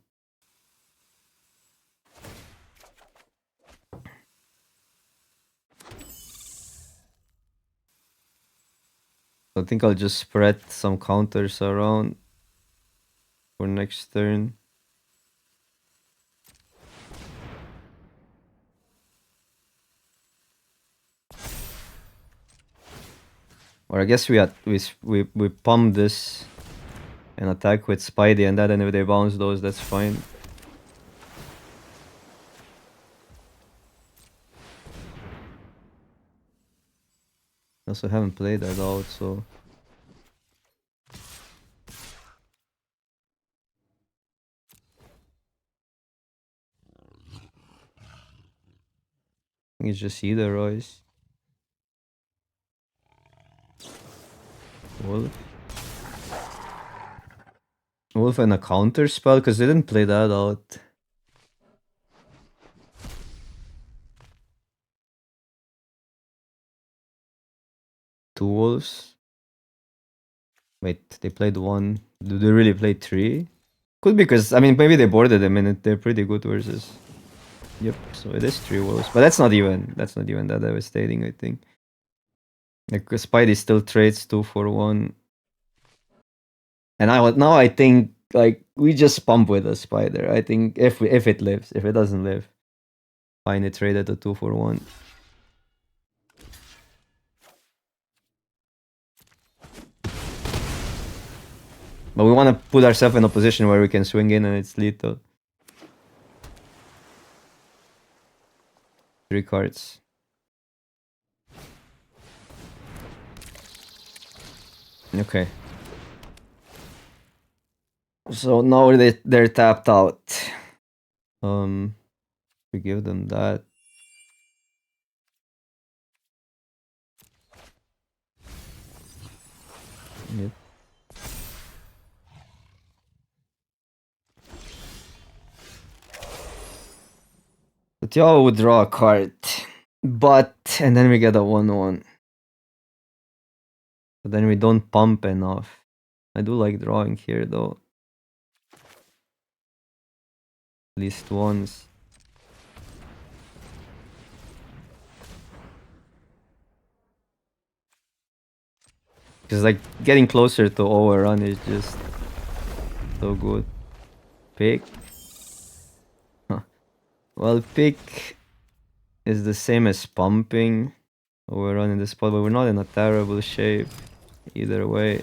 I think I'll just spread some counters around for next turn. Or I guess we pump this and attack with Spidey and that, and if they bounce those, that's fine. I also haven't played that out, so I think it's just either Royce. Wolf. Wolf and a counter spell, because they didn't play that out. Two wolves. Wait, they played one. Do they really play three? Could be because, I mean, maybe they boarded them and they're pretty good versus. Yep, so it is three wolves. But that's not even that devastating, I think. Like, Spidey still trades 2 for 1. And now I think, like, we just pump with a Spider. I think if it lives. If it doesn't live, fine, it traded a 2 for 1. But we want to put ourselves in a position where we can swing in and it's lethal. 3 cards. Okay. So now they're tapped out. We give them that. Yep. But y'all would draw a card. But and then we get a 1/1. But then we don't pump enough. I do like drawing here though. At least once. Because like getting closer to overrun is just so good. Pick. Huh. Well, pick is the same as pumping. Overrun in the spot, but we're not in a terrible shape either way.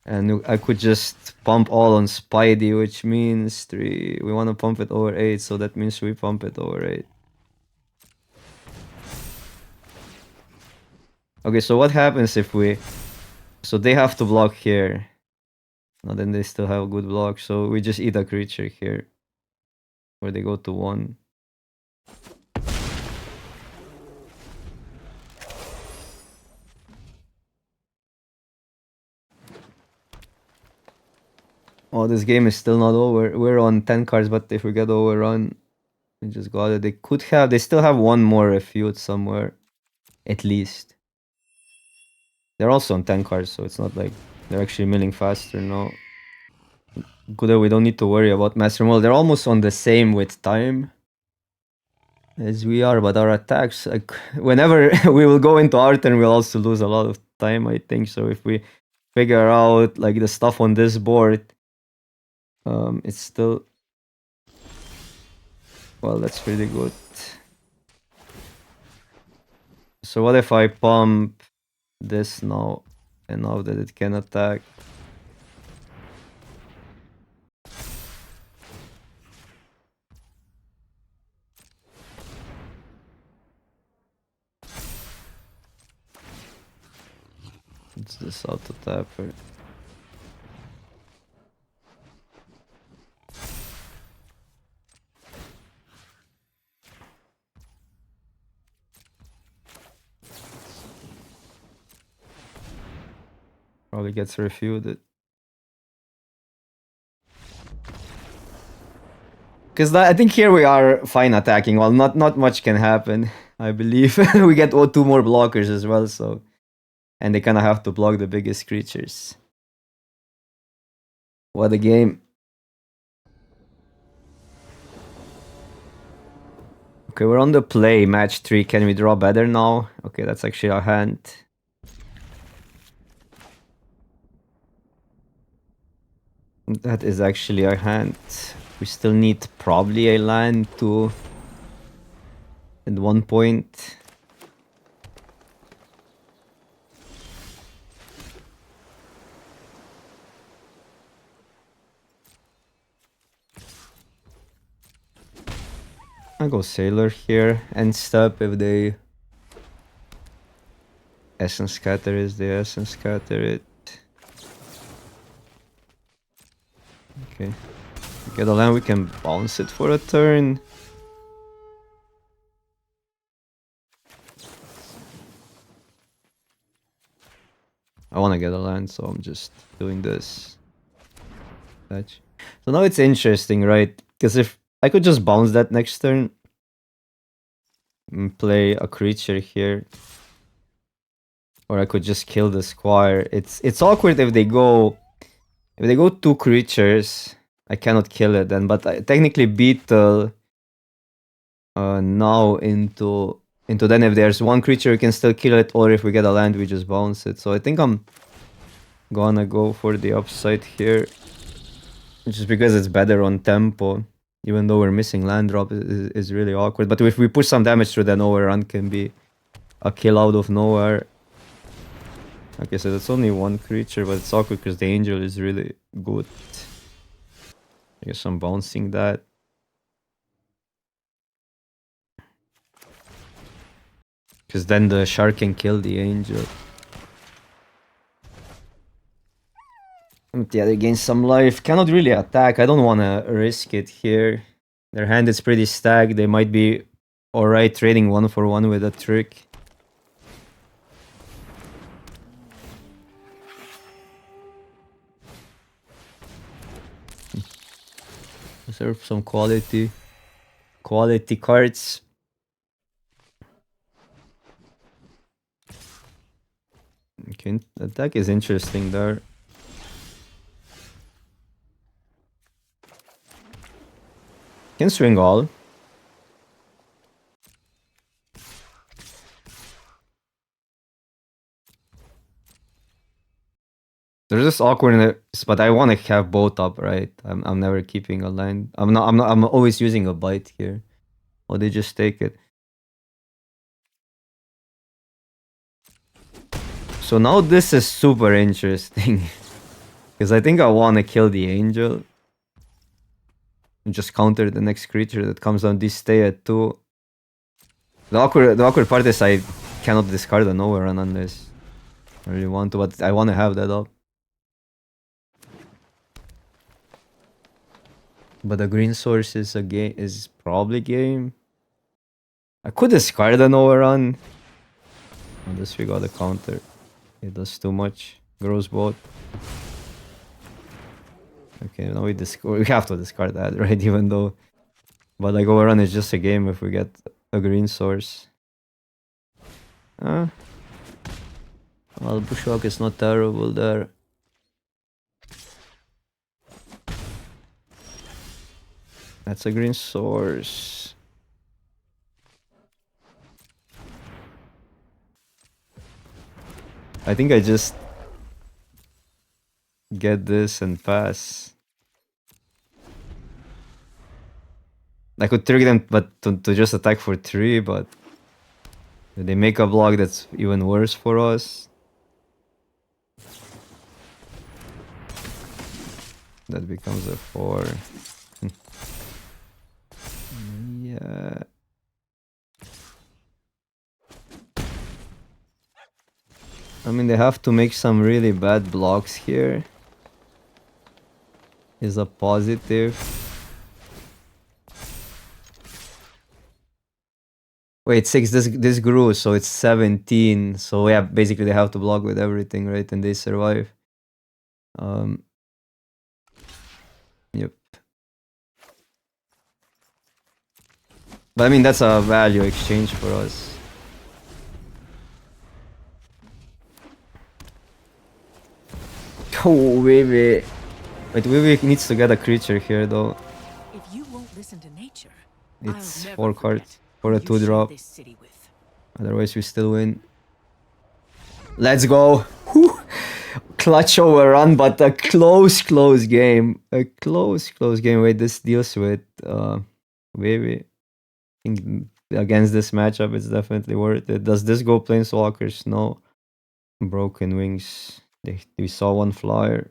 And I could just pump all on Spidey, which means 3. We want to pump it over 8, so that means we pump it over 8. Okay, so what happens if we... So they have to block here. No, then they still have a good block, so we just eat a creature here. Where they go to 1. Oh, this game is still not over. We're on 10 cards, but if we get overrun... They just got it. They still have one more refute somewhere, at least. They're also on 10 cards, so it's not like they're actually milling faster now. Good that we don't need to worry about Master Model. They're almost on the same with time as we are, but our attacks, like, whenever we will go into our turn, we'll also lose a lot of time, I think. So if we figure out like the stuff on this board, it's still, well, that's pretty good. So what if I pump this now enough that it can attack? It's this auto tapper. Probably gets refuted. Because I think here we are fine attacking. Well, not much can happen, I believe. We get two more blockers as well, so... And they kind of have to block the biggest creatures. What a game. Okay, we're on the play, match 3. Can we draw better now? Okay, that's actually our hand. That is actually our hand. We still need probably a land to... At one point. I go Sailor here and step if they Essence Scatter is the Essence Scatter it. Okay. Get a land, we can bounce it for a turn. I want to get a land, so I'm just doing this. Fetch. So now it's interesting, right? Because if I could just bounce that next turn and play a creature here, or I could just kill the Squire. It's awkward if they go 2 creatures. I cannot kill it then, but I technically Beetle now into then if there's 1 creature we can still kill it, or if we get a land we just bounce it. So I think I'm gonna go for the upside here, just because it's better on tempo, even though we're missing land drop is really awkward. But if we push some damage through, then overrun can be a kill out of nowhere. Okay, so that's only 1 creature, but it's awkward because the angel is really good. I guess I'm bouncing that. Because then the shark can kill the angel. Yeah, they gain some life. Cannot really attack. I don't want to risk it here. Their hand is pretty stacked. They might be alright trading 1 for 1 with a trick. Reserve some quality cards. Okay, attack is interesting there. Can swing all. There's this awkwardness, but I want to have both up, right? I'm never keeping a line. I'm always using a bite here. Or they just take it. So now this is super interesting. Because I think I want to kill the angel. And just counter the next creature that comes down. This stay at 2. The awkward part is I cannot discard an overrun unless I really want to, but I want to have that up. But the green source is probably game. I could discard an overrun. Unless we got a counter. It does too much. Grows both. Okay, now we have to discard that, right? Even though But like overrun is just a game if we get a green source. Well, Bushwhack is not terrible there. That's a green source. I think I just get this and pass. I could trick them, but to just attack for 3, but they make a block that's even worse for us. That becomes a 4. Yeah. I mean, they have to make some really bad blocks here. Is a positive. Wait, 6, this grew, so it's 17. So yeah, basically they have to block with everything, right? And they survive. Yep. But I mean, that's a value exchange for us. Oh, Vivi. Wait, Vivi needs to get a creature here, though. If you won't listen to nature, It's 4 cards for a 2-drop. Otherwise, we still win. Let's go. Whew. Clutch overrun, but a close game. A close game. Wait, this deals with Vivi. I think against this matchup, it's definitely worth it. Does this go Planeswalkers? No. Broken Wings. We saw 1 flyer.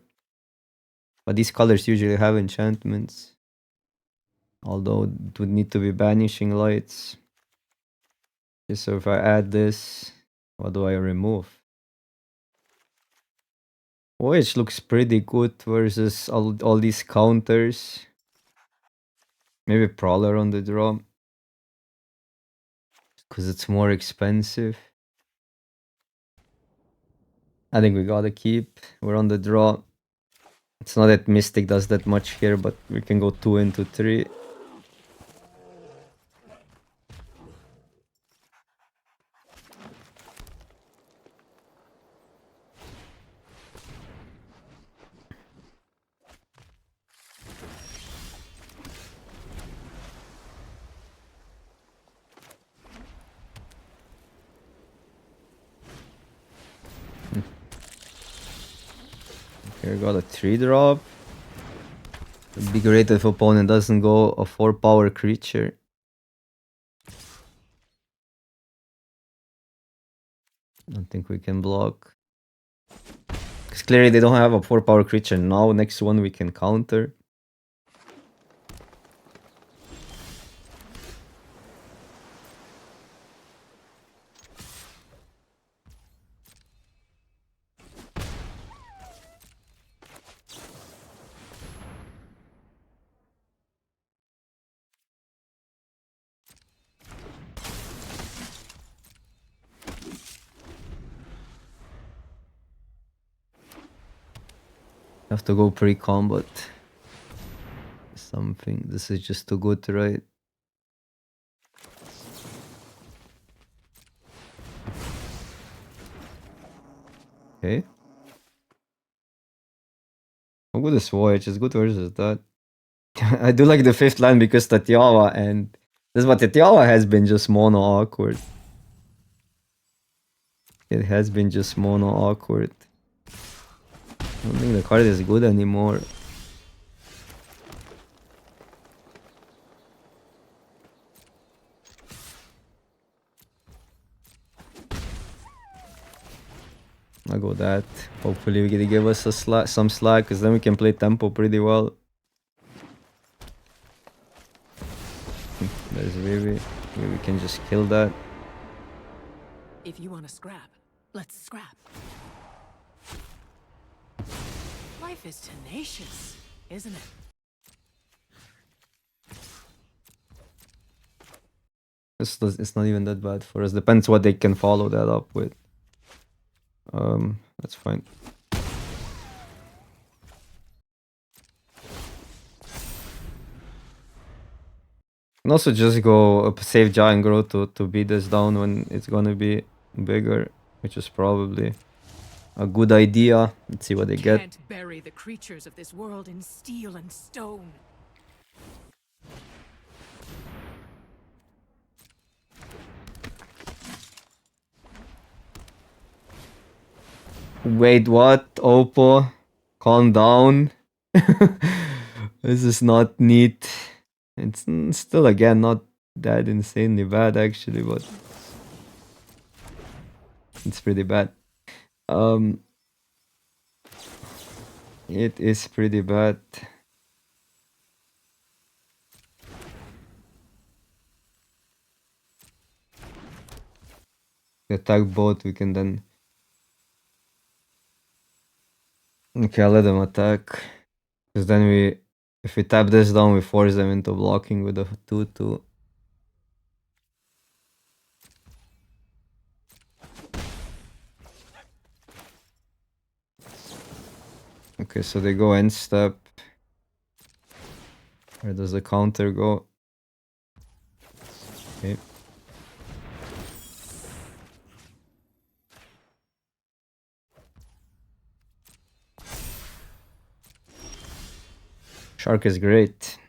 But these colors usually have enchantments. Although it would need to be Banishing Lights. Okay, so if I add this, what do I remove? Which looks pretty good versus all these counters. Maybe Prowler on the draw. Because it's more expensive. I think we gotta keep. We're on the draw. It's not that Mystic does that much here, but we can go 2 into 3. Here, got a 3-drop. It'd be great if opponent doesn't go a 4-power creature. I don't think we can block. Because clearly they don't have a 4-power creature now. Next one we can counter. Have to go pre-combat. Something. This is just too good, right? Okay. How good is Voyage? It's good versus that. I do like the 5th land because Tatyawa, and this is what Tatyawa has been just mono awkward. It has been just mono awkward. I don't think the card is good anymore. I'll go that. Hopefully we can give us some slack, because then we can play tempo pretty well. There's Vivi. Maybe we can just kill that. If you want to scrap, let's scrap. Life is tenacious, isn't it? It's not even that bad for us. Depends what they can follow that up with. That's fine. can also just go save Giant Growth to beat this down when it's gonna be bigger, which is probably a good idea. Let's see what they get. Can't bury the creatures of this world in steel and stone. Wait, what? Oppo? Calm down. This is not neat. It's still, again, not that insanely bad, actually, but it's pretty bad. It is pretty bad. Attack both, we can then... Okay, I'll let them attack. Because then if we tap this down, we force them into blocking with a 2-2. Okay, so they go end step. Where does the counter go? Okay. Shark is great.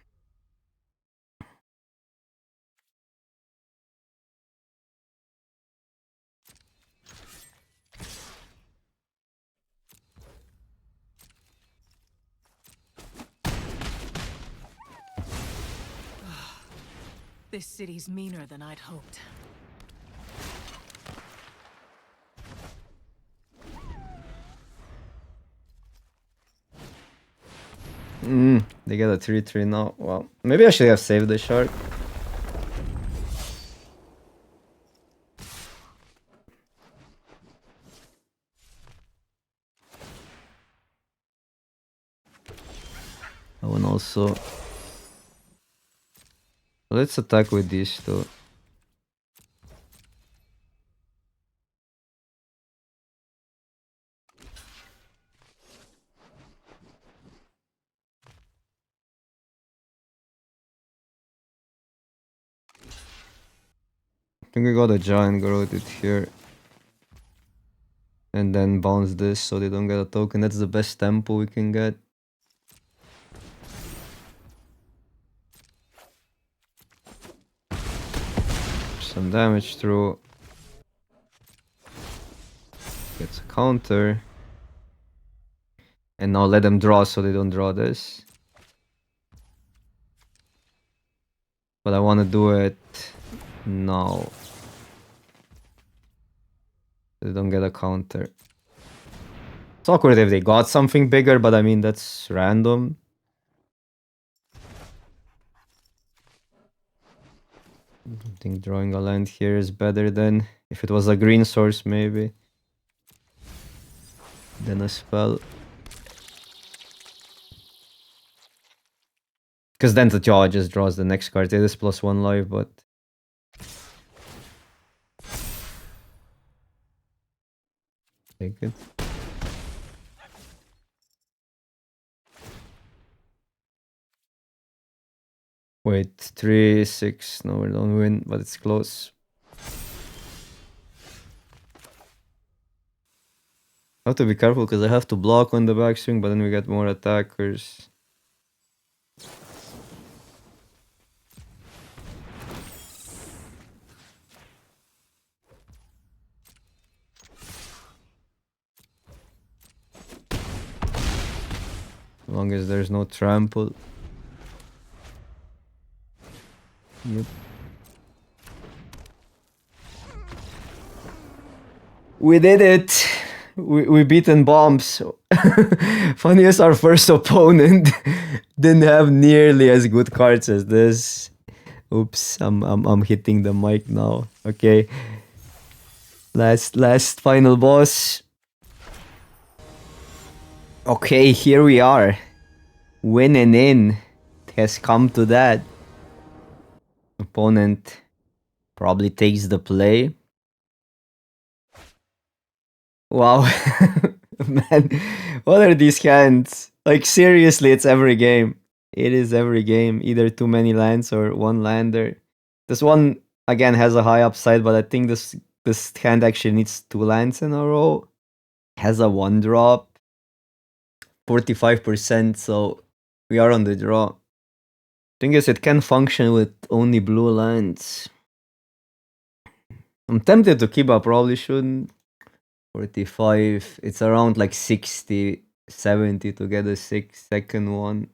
This city's meaner than I'd hoped. They get a 3-3 now. Well, maybe I should have saved the shark. That one also. Let's attack with these two. I think we got a giant growth it here. And then bounce this so they don't get a token. That's the best tempo we can get. Some damage through. Gets a counter. And now let them draw so they don't draw this. But I want to do it now. They don't get a counter. It's awkward if they got something bigger, but I mean, that's random. I think drawing a land here is better than if it was a green source, maybe. Then a spell. Because then the jaw just draws the next card. It is +1 life, but... Take it. Wait, 3-6. No, we don't win, but it's close. I have to be careful because I have to block on the backswing, but then we get more attackers. As long as there's no trample. Yep. We did it! We beaten bombs. Funniest, our first opponent didn't have nearly as good cards as this. Oops, I'm hitting the mic now. Okay. Last final boss. Okay, here we are. Winning in. It has come to that. Opponent probably takes the play. Wow. Man, what are these hands? Like, seriously, it's every game. It is every game, either too many lands or one lander. This one again has a high upside, but I think this hand actually needs 2 lands in a row. Has a 1-drop, 45%, so we are on the draw. Thing is, it can function with only blue lands. I'm tempted to keep up, probably shouldn't. 45, it's around like 60, 70 to get a 6-second one.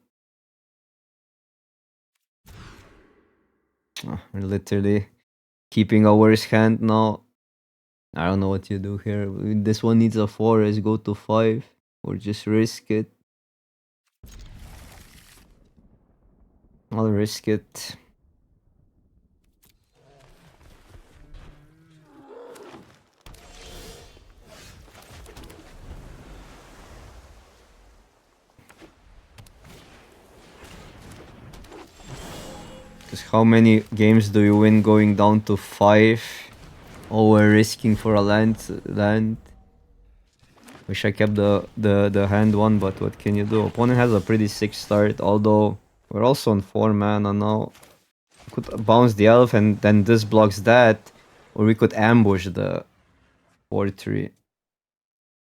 We're literally keeping a worse hand now. I don't know what you do here. This one needs a 4, let's go to 5. Or just risk it. I'll risk it. Because how many games do you win going down to 5? Over risking for a land. Wish I kept the hand one, but what can you do? Opponent has a pretty sick start, although we're also on 4 mana now. Could bounce the elf and then this blocks that, or we could ambush the 4-3.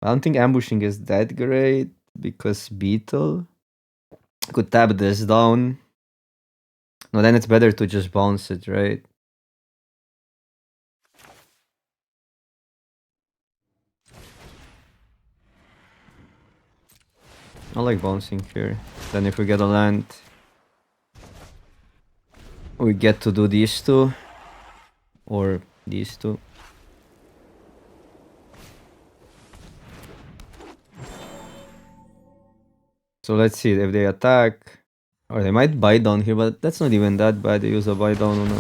I don't think ambushing is that great because beetle could tap this down. No, then it's better to just bounce it, right? I like bouncing here. Then if we get a land, we get to do these two or these two. So let's see if they attack. Or they might buy down here, but that's not even that bad. They use a buy down on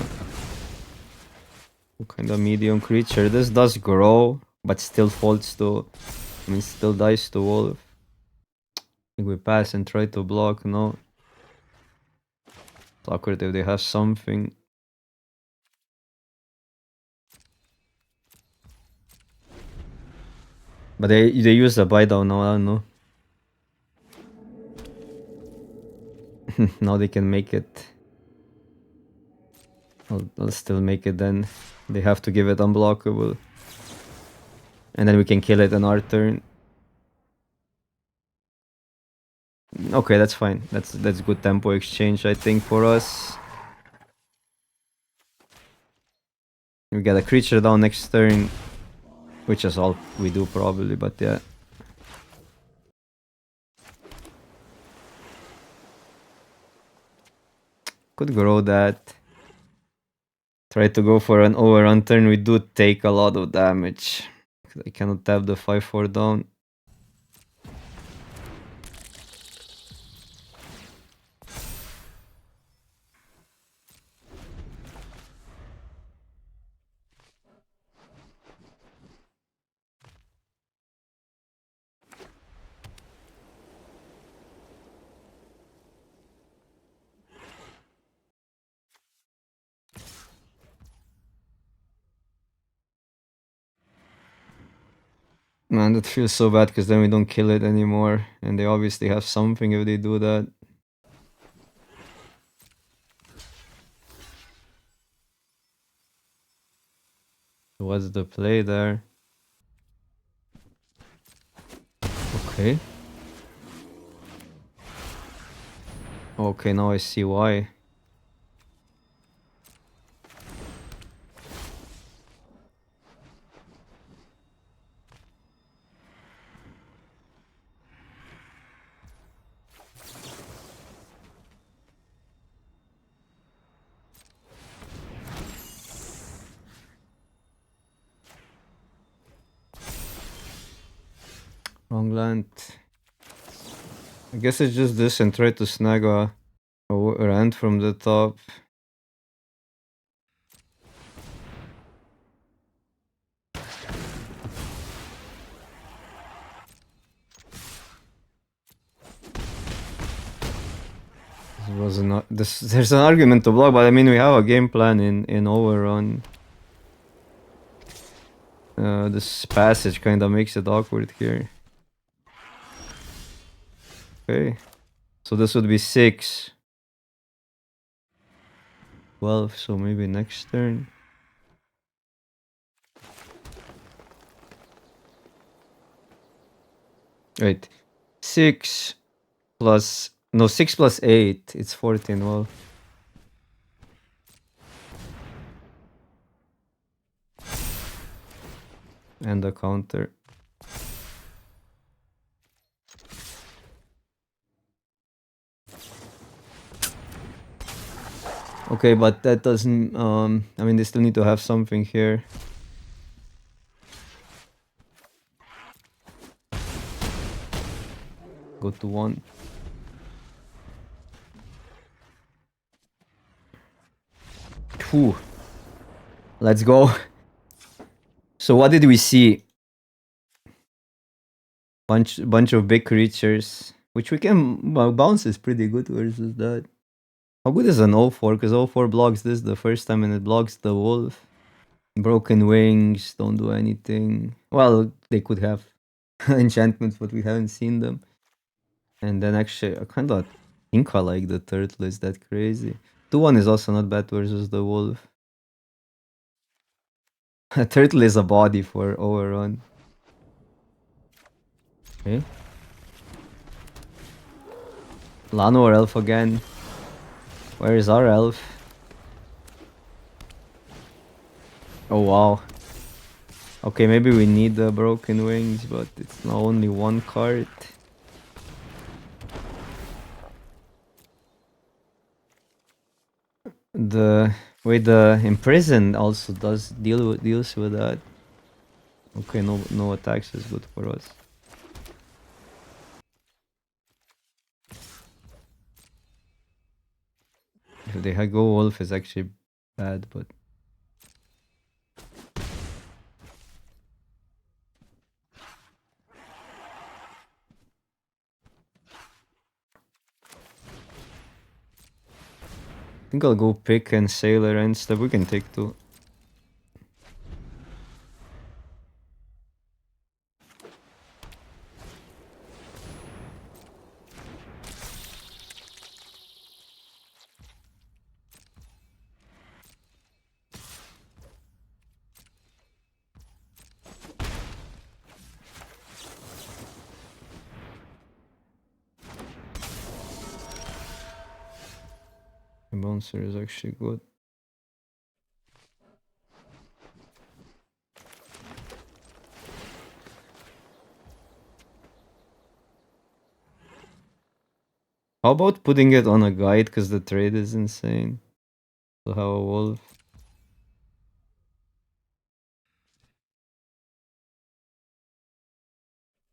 a kind of medium creature. This does grow, but still falls to... I mean, still dies to wolf. I think we pass and try to block, no. It's awkward if they have something. But they use the buy down now, I don't know. Now they can make it. I'll still make it then. They have to give it unblockable. And then we can kill it on our turn. Okay, that's fine. That's good tempo exchange, I think, for us. We get a creature down next turn, which is all we do probably, but yeah. Could grow that. Try to go for an overrun turn. We do take a lot of damage. I cannot tap the 5-4 down. Man, that feels so bad because then we don't kill it anymore. And they obviously have something if they do that. What's the play there? Okay. Okay, now I see why. Wrong land. I guess it's just this and try to snag a rand from the top. There's an argument to block, but I mean we have a game plan in overrun. This passage kind of makes it awkward here. Okay, so this would be 6. 12, so maybe next turn. Wait, 6 plus... No, 6 plus 8. It's 14. Well, and the counter. Okay, but that doesn't... I mean, they still need to have something here. Go to 1. Phew. Let's go. So what did we see? Bunch of big creatures, which we can... Well, bounce is pretty good versus that. How good is an 0-4? Because 0-4 blocks this the first time and it blocks the wolf. Broken wings don't do anything. Well, they could have enchantments, but we haven't seen them. And then actually, I kind of think I like the turtle. Is that crazy? 2-1 is also not bad versus the wolf. A turtle is a body for overrun. Okay. Lano or elf again. Where is our elf? Oh wow. Okay, maybe we need the broken wings, but it's now only one card. The imprison also deals with that. Okay, no attacks is good for us. If they go wolf is actually bad, but I think I'll go pick and sailor and stuff. We can take 2. The bouncer is actually good. How about putting it on a guide because the trade is insane? So have a wolf.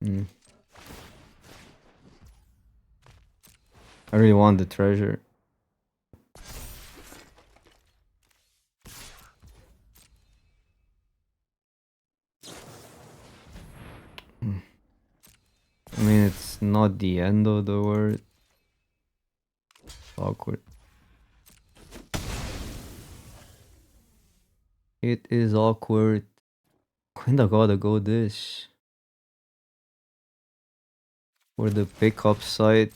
I really want the treasure. I mean, it's not the end of the world. Awkward. It is awkward. Kinda gotta go this. For the pickup side.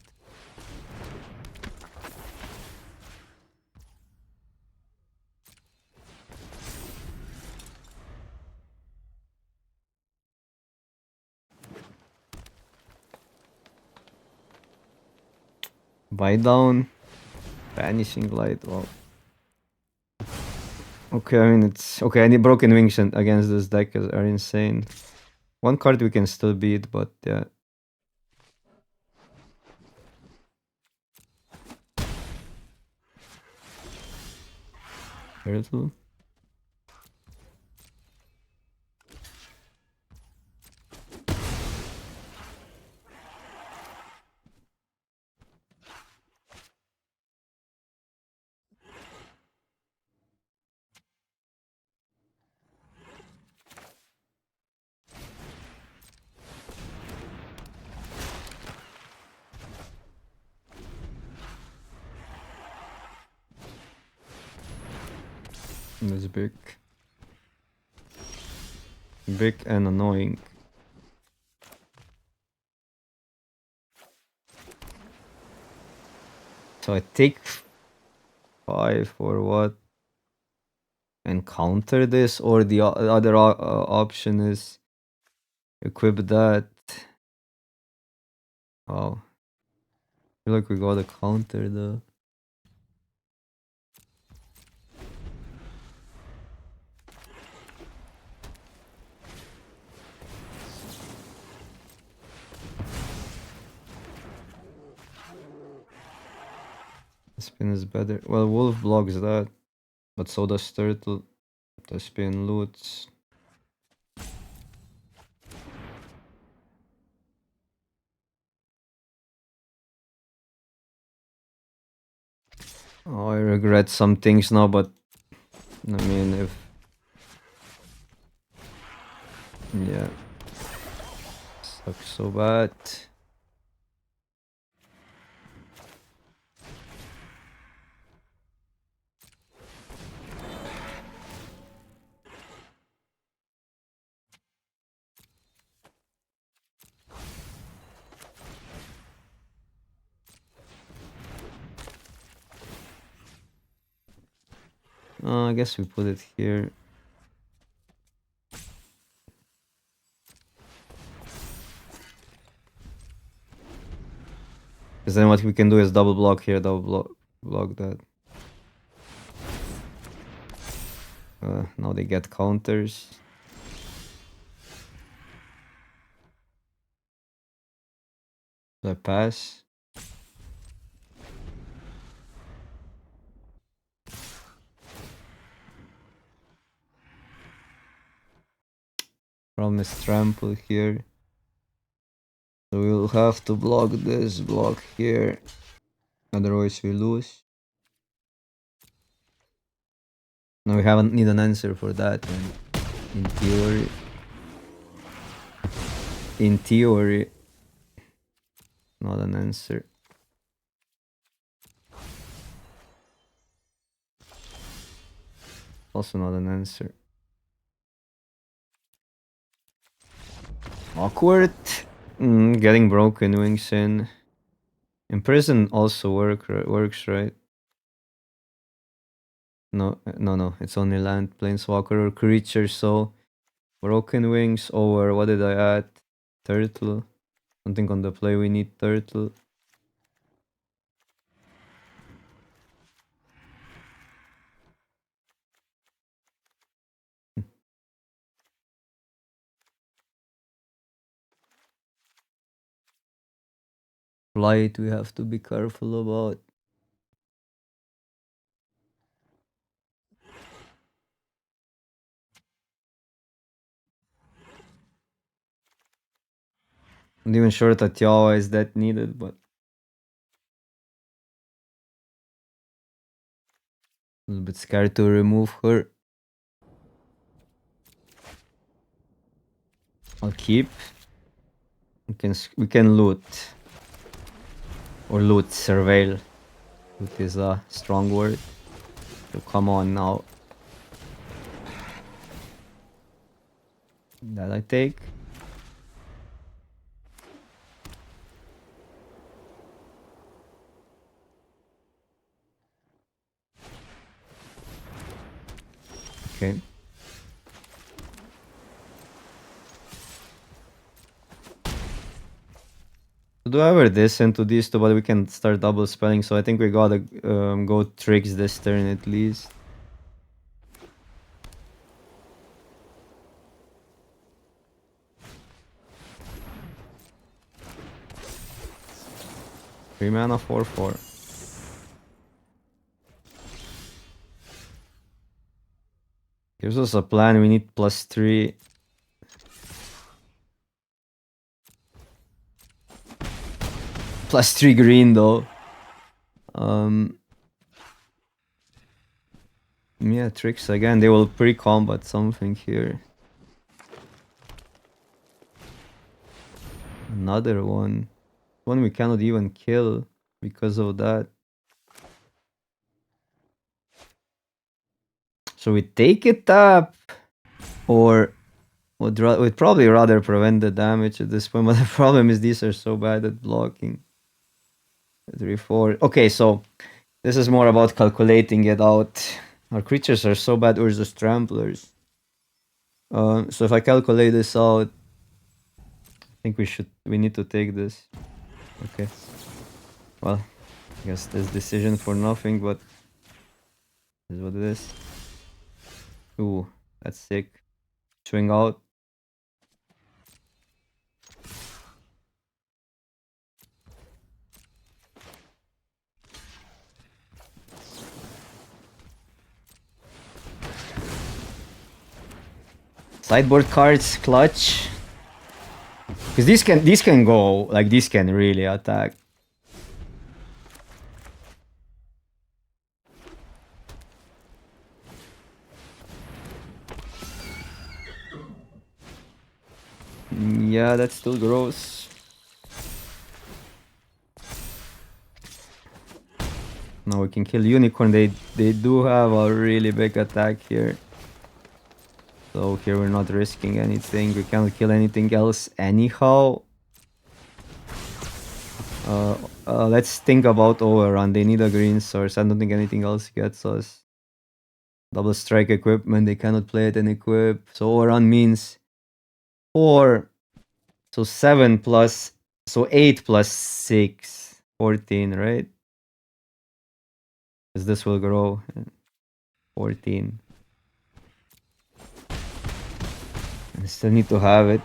Buy down. Vanishing light. Wow. Okay, I mean it's okay. Any broken wings against this deck are insane. One card we can still beat, but yeah. Turtle. It's big. Big and annoying. So I take 5 or what? And counter this, or the other option is equip that. Wow. I feel like we got a counter though. Spin is better. Well, Wolf blocks that, but so does Turtle. The spin loots. Oh, I regret some things now, but I mean, if yeah, sucks so bad. I guess we put it here. Because then what we can do is double block here, block that. Now they get counters. The pass. Problem is trample here. So we'll have to block this block here. Otherwise we lose. No, we haven't need an answer for that. And in theory. In theory. Not an answer. Also not an answer. Awkward. Getting broken wings in. Imprison also works, right? No, it's only land, planeswalker, or creature, so broken wings over, what did I add? Turtle. Something on the play, we need turtle. Flight, we have to be careful about. I'm not even sure that Yawa is that needed, but a little bit scared to remove her. I'll keep. We can loot. Or loot, surveil. Loot is a strong word. So come on now. That I take. Okay. Do ever this into these two, but we can start double spelling, so I think we gotta go tricks this turn at least. Three mana, 4/4. Gives us a plan. We need +3. +3 green though. Yeah, tricks again. They will pre-combat something here. Another one. One we cannot even kill because of that. So we take it up, or we'd probably rather prevent the damage at this point. But the problem is these are so bad at blocking. 3/4. Okay, so This is more about calculating it out. Our creatures are so bad versus tramplers. So if I calculate this out, I think we need to take this. Okay. Well, I guess this decision for nothing, but this is what it is. Ooh, that's sick. Swing out. Sideboard cards, clutch. Because these can go, like these can really attack. Yeah, that's still gross. Now we can kill Unicorn. They do have a really big attack here. So here we're not risking anything. We can't kill anything else anyhow. Let's think about overrun. They need a green source. I don't think anything else gets us. Double strike equipment. They cannot play it and equip. So overrun means 4. So 7 plus. So 8 plus 6. 14, right? Because this will grow. 14. I still need to have it.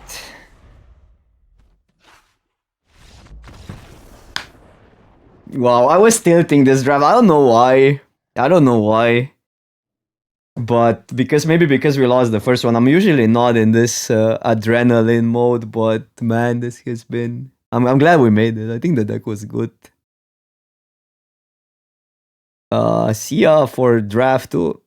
Wow, I was tilting this draft. I don't know why. I don't know why. But maybe because we lost the first one. I'm usually not in this adrenaline mode, but man, this has been... I'm glad we made it. I think the deck was good. See ya for draft 2.